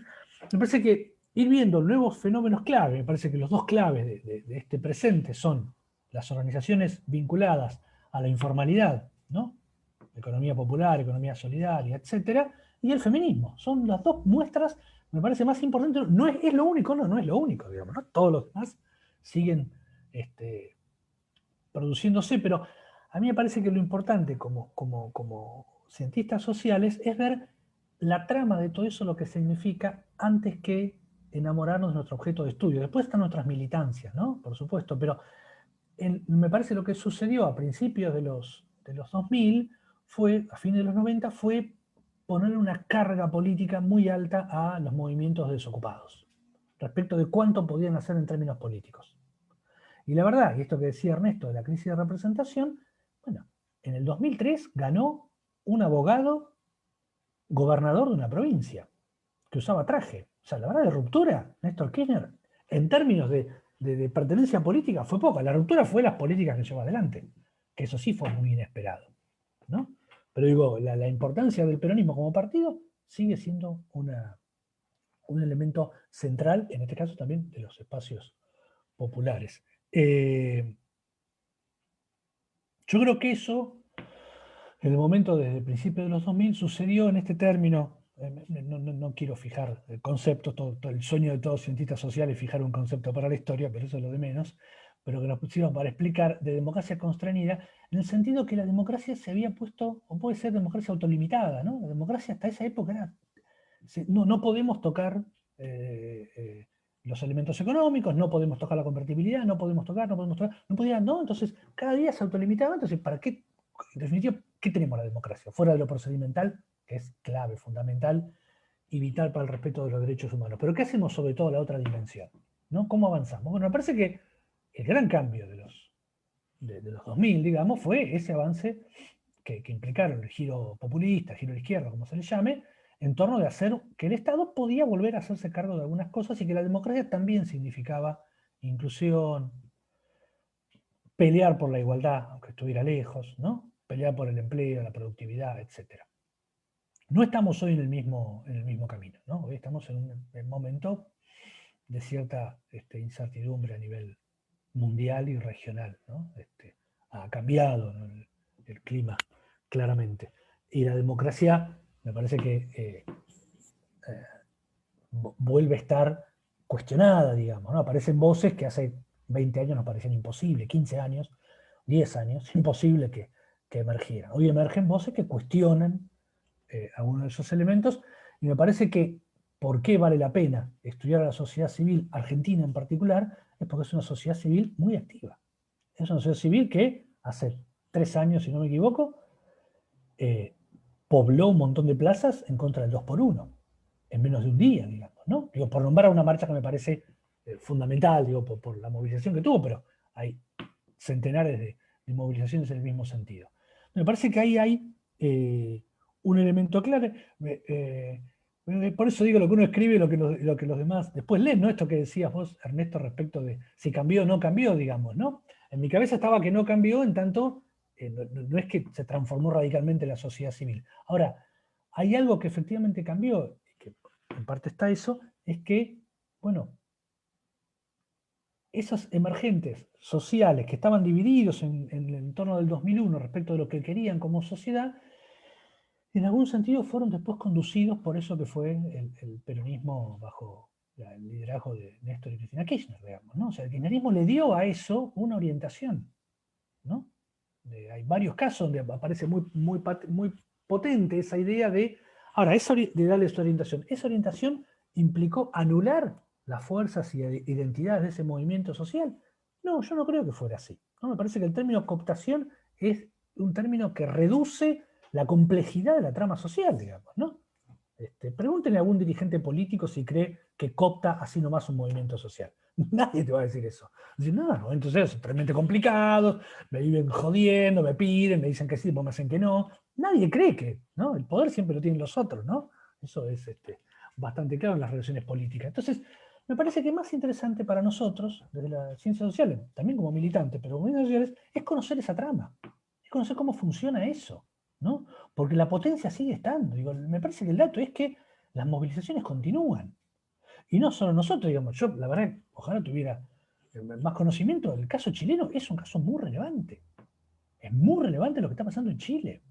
me parece que ir viendo nuevos fenómenos clave, me parece que los dos claves de este presente son las organizaciones vinculadas a la informalidad, ¿no? Economía popular, economía solidaria, etcétera, y el feminismo. Son las dos muestras, me parece, más importantes. No es lo único, no es lo único, digamos, ¿no? Todos los demás siguen produciéndose, pero a mí me parece que lo importante como cientistas sociales es ver la trama de todo eso, lo que significa, antes que enamorarnos de nuestro objeto de estudio. Después están nuestras militancias, ¿no? Por supuesto, pero me parece lo que sucedió a principios de los 2000 fue, a fines de los 90, fue poner una carga política muy alta a los movimientos desocupados, respecto de cuánto podían hacer en términos políticos. Y la verdad, y esto que decía Ernesto de la crisis de representación, bueno, en el 2003 ganó un abogado gobernador de una provincia que usaba traje. O sea, la verdad de ruptura, Néstor Kirchner, en términos de pertenencia política fue poca. La ruptura fue las políticas que llevó adelante, que eso sí fue muy inesperado, ¿no? Pero digo, la importancia del peronismo como partido sigue siendo un elemento central, en este caso también de los espacios populares. Yo creo que eso, en el momento desde el principio de los 2000, sucedió en este término no quiero fijar conceptos, el sueño de todo cientista social es fijar un concepto para la historia, pero eso es lo de menos, pero que nos pusimos para explicar de democracia constreñida, en el sentido que la democracia se había puesto, o puede ser democracia autolimitada, ¿no? La democracia hasta esa época era, no podemos tocar los elementos económicos, no podemos tocar la convertibilidad, no podemos tocar, no, entonces cada día se autolimitaba, entonces ¿para qué? En definitiva, ¿qué tenemos la democracia? Fuera de lo procedimental, que es clave, fundamental y vital para el respeto de los derechos humanos. Pero ¿qué hacemos sobre todo la otra dimensión? ¿No? ¿Cómo avanzamos? Bueno, me parece que el gran cambio de los 2000, digamos, fue ese avance que implicaron el giro populista, el giro de la izquierda, como se le llame, en torno de hacer que el Estado podía volver a hacerse cargo de algunas cosas y que la democracia también significaba inclusión, pelear por la igualdad, aunque estuviera lejos, ¿no? Pelear por el empleo, la productividad, etc. No estamos hoy en el mismo camino, ¿no? Hoy estamos en un momento de cierta incertidumbre a nivel mundial y regional, ¿no? Ha cambiado, ¿no? el clima, claramente. Y la democracia, me parece que vuelve a estar cuestionada, digamos, ¿no? Aparecen voces que hace 20 años nos parecían imposibles, 15 años, 10 años, imposible que emergieran. Hoy emergen voces que cuestionan algunos de esos elementos, y me parece que por qué vale la pena estudiar a la sociedad civil argentina en particular, es porque es una sociedad civil muy activa. Es una sociedad civil que hace 3 años, si no me equivoco, pobló un montón de plazas en contra del 2x1, en menos de un día, digamos, ¿no? Digo, por nombrar una marcha que me parece fundamental, digo, por la movilización que tuvo, pero hay centenares de movilizaciones en el mismo sentido. Me parece que ahí hay un elemento clave. Por eso digo lo que uno escribe y lo que los demás después leen, ¿no? Esto que decías vos, Ernesto, respecto de si cambió o no cambió, digamos, ¿no? En mi cabeza estaba que no cambió, en tanto no es que se transformó radicalmente la sociedad civil. Ahora, hay algo que efectivamente cambió, y que en parte está eso, es que, bueno, esos emergentes sociales que estaban divididos en el entorno del 2001 respecto de lo que querían como sociedad, en algún sentido fueron después conducidos por eso que fue el peronismo bajo el liderazgo de Néstor y Cristina Kirchner, digamos, ¿no? O sea, el kirchnerismo le dio a eso una orientación, ¿no? Hay varios casos donde aparece muy potente esa idea de... Ahora, de darle esa orientación implicó anular las fuerzas y identidades de ese movimiento social. No, yo no creo que fuera así, ¿no? Me parece que el término cooptación es un término que reduce la complejidad de la trama social, digamos, ¿no? Pregúntenle a algún dirigente político si cree que coopta así nomás un movimiento social. Nadie te va a decir eso. Dicen, no, entonces es realmente complicado, me viven jodiendo, me piden, me dicen que sí, después me hacen que no. Nadie cree que, ¿no? El poder siempre lo tienen los otros, ¿no? Eso es bastante claro en las relaciones políticas. Entonces, me parece que más interesante para nosotros, desde las ciencias sociales, también como militantes, pero como ciencias sociales, es conocer esa trama, es conocer cómo funciona eso, ¿no? Porque la potencia sigue estando. Digo, me parece que el dato es que las movilizaciones continúan. Y no solo nosotros, digamos, yo la verdad, ojalá tuviera más conocimiento. El caso chileno es un caso muy relevante. Es muy relevante lo que está pasando en Chile.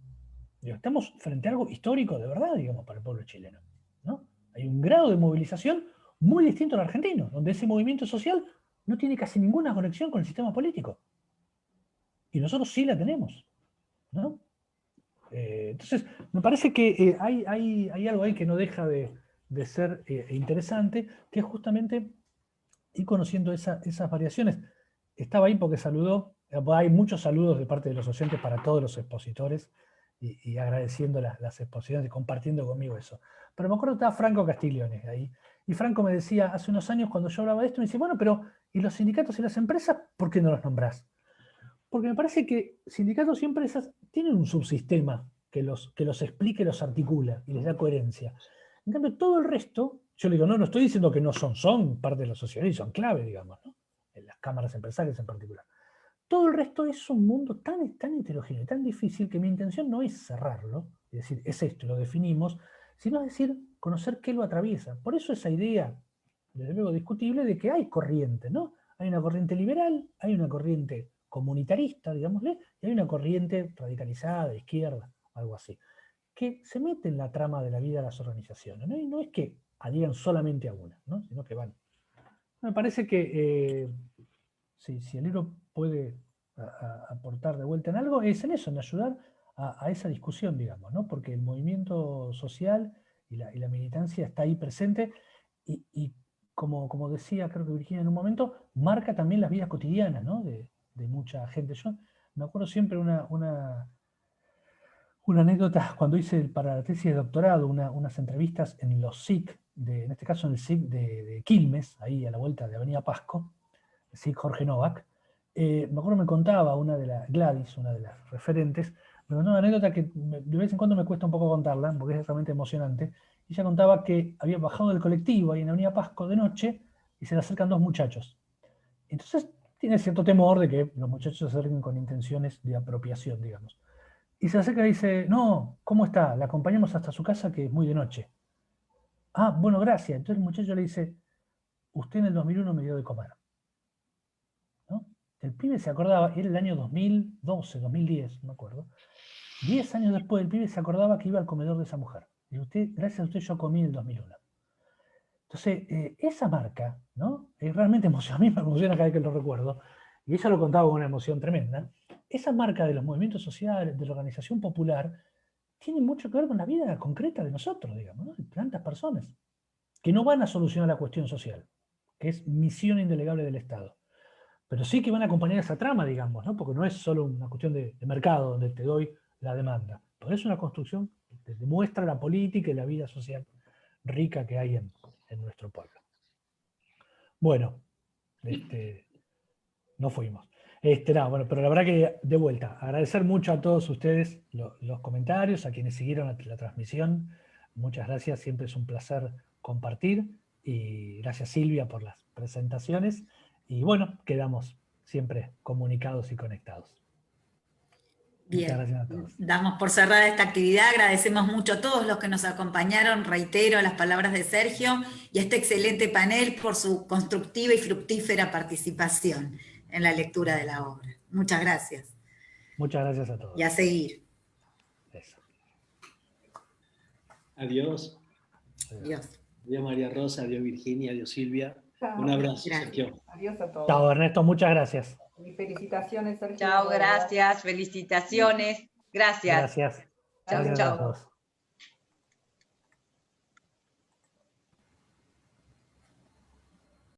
Digo, estamos frente a algo histórico de verdad, digamos, para el pueblo chileno, ¿no? Hay un grado de movilización muy distinto al argentino, donde ese movimiento social no tiene casi ninguna conexión con el sistema político. Y nosotros sí la tenemos, ¿no? Entonces, me parece que hay algo ahí que no deja de ser interesante, que es justamente ir conociendo esas variaciones. Estaba ahí porque saludó, hay muchos saludos de parte de los oyentes para todos los expositores y agradeciendo las exposiciones y compartiendo conmigo eso. Pero me acuerdo que estaba Franco Castiglione ahí, y Franco me decía hace unos años cuando yo hablaba de esto, me dice, bueno, pero ¿y los sindicatos y las empresas, por qué no los nombrás? Porque me parece que sindicatos y empresas tienen un subsistema que los explique, los articula y les da coherencia. En cambio, todo el resto, yo le digo, no estoy diciendo que no son parte de la sociedad y son clave, digamos, ¿no? En las cámaras empresariales en particular. Todo el resto es un mundo tan heterogéneo, tan difícil, que mi intención no es cerrarlo, es decir, es esto, lo definimos, sino es decir, conocer qué lo atraviesa. Por eso esa idea, desde luego discutible, de que hay corrientes, ¿no? Hay una corriente liberal, hay una corriente comunitarista, digámosle, y hay una corriente radicalizada, de izquierda, algo así. que se mete en la trama de la vida de las organizaciones, ¿no? Y no es que adhieran solamente a una, ¿no? Sino que van. Me parece que si el libro puede aportar de vuelta en algo, es en eso, en ayudar a esa discusión, digamos, ¿no? Porque el movimiento social y la militancia está ahí presente y como decía, creo que Virginia en un momento, marca también las vidas cotidianas, ¿no? de mucha gente. Yo me acuerdo siempre una anécdota cuando hice para la tesis de doctorado, unas entrevistas en los SIC, en este caso en el SIC de Quilmes, ahí a la vuelta de Avenida Pasco, el SIC Jorge Novak. Me acuerdo me contaba Gladys, una de las referentes, me contó una anécdota que de vez en cuando me cuesta un poco contarla, porque es realmente emocionante. Ella contaba que había bajado del colectivo ahí en Avenida Pasco de noche y se le acercan dos muchachos. Entonces tiene cierto temor de que los muchachos se acerquen con intenciones de apropiación, digamos. Y se acerca y dice, no, ¿cómo está? La acompañamos hasta su casa, que es muy de noche. Ah, bueno, gracias. Entonces el muchacho le dice, usted en el 2001 me dio de comer. ¿No? El pibe se acordaba, era el año 2012, 2010, no me acuerdo. 10 años después, el pibe se acordaba que iba al comedor de esa mujer. Y usted, gracias a usted, yo comí en el 2001. Entonces, esa marca, ¿no? Es realmente emocionante, a mí me emociona cada vez que lo recuerdo, y ella lo contaba con una emoción tremenda. Esa marca de los movimientos sociales, de la organización popular, tiene mucho que ver con la vida concreta de nosotros, digamos, ¿no? De tantas personas, que no van a solucionar la cuestión social, que es misión indelegable del Estado. Pero sí que van a acompañar esa trama, digamos, ¿no? Porque no es solo una cuestión de mercado donde te doy la demanda, pero es una construcción que demuestra la política y la vida social rica que hay en nuestro pueblo. Bueno, no fuimos. Bueno, pero la verdad que de vuelta, agradecer mucho a todos ustedes los comentarios, a quienes siguieron la transmisión. Muchas gracias, siempre es un placer compartir. Y gracias Silvia por las presentaciones. Y bueno, quedamos siempre comunicados y conectados. Bien, muchas gracias a todos. Damos por cerrada esta actividad, agradecemos mucho a todos los que nos acompañaron, reitero las palabras de Sergio y a este excelente panel por su constructiva y fructífera participación en la lectura de la obra. Muchas gracias. Muchas gracias a todos. Y a seguir. Eso. Adiós. Adiós. Adiós María Rosa, adiós Virginia, adiós Silvia. Chao. Un abrazo, Gracias. Sergio. Adiós a todos. Chao Ernesto, muchas gracias. Y felicitaciones, Sergio. Chao, gracias, felicitaciones. Gracias. Gracias. Chao, Gracias chao. a todos.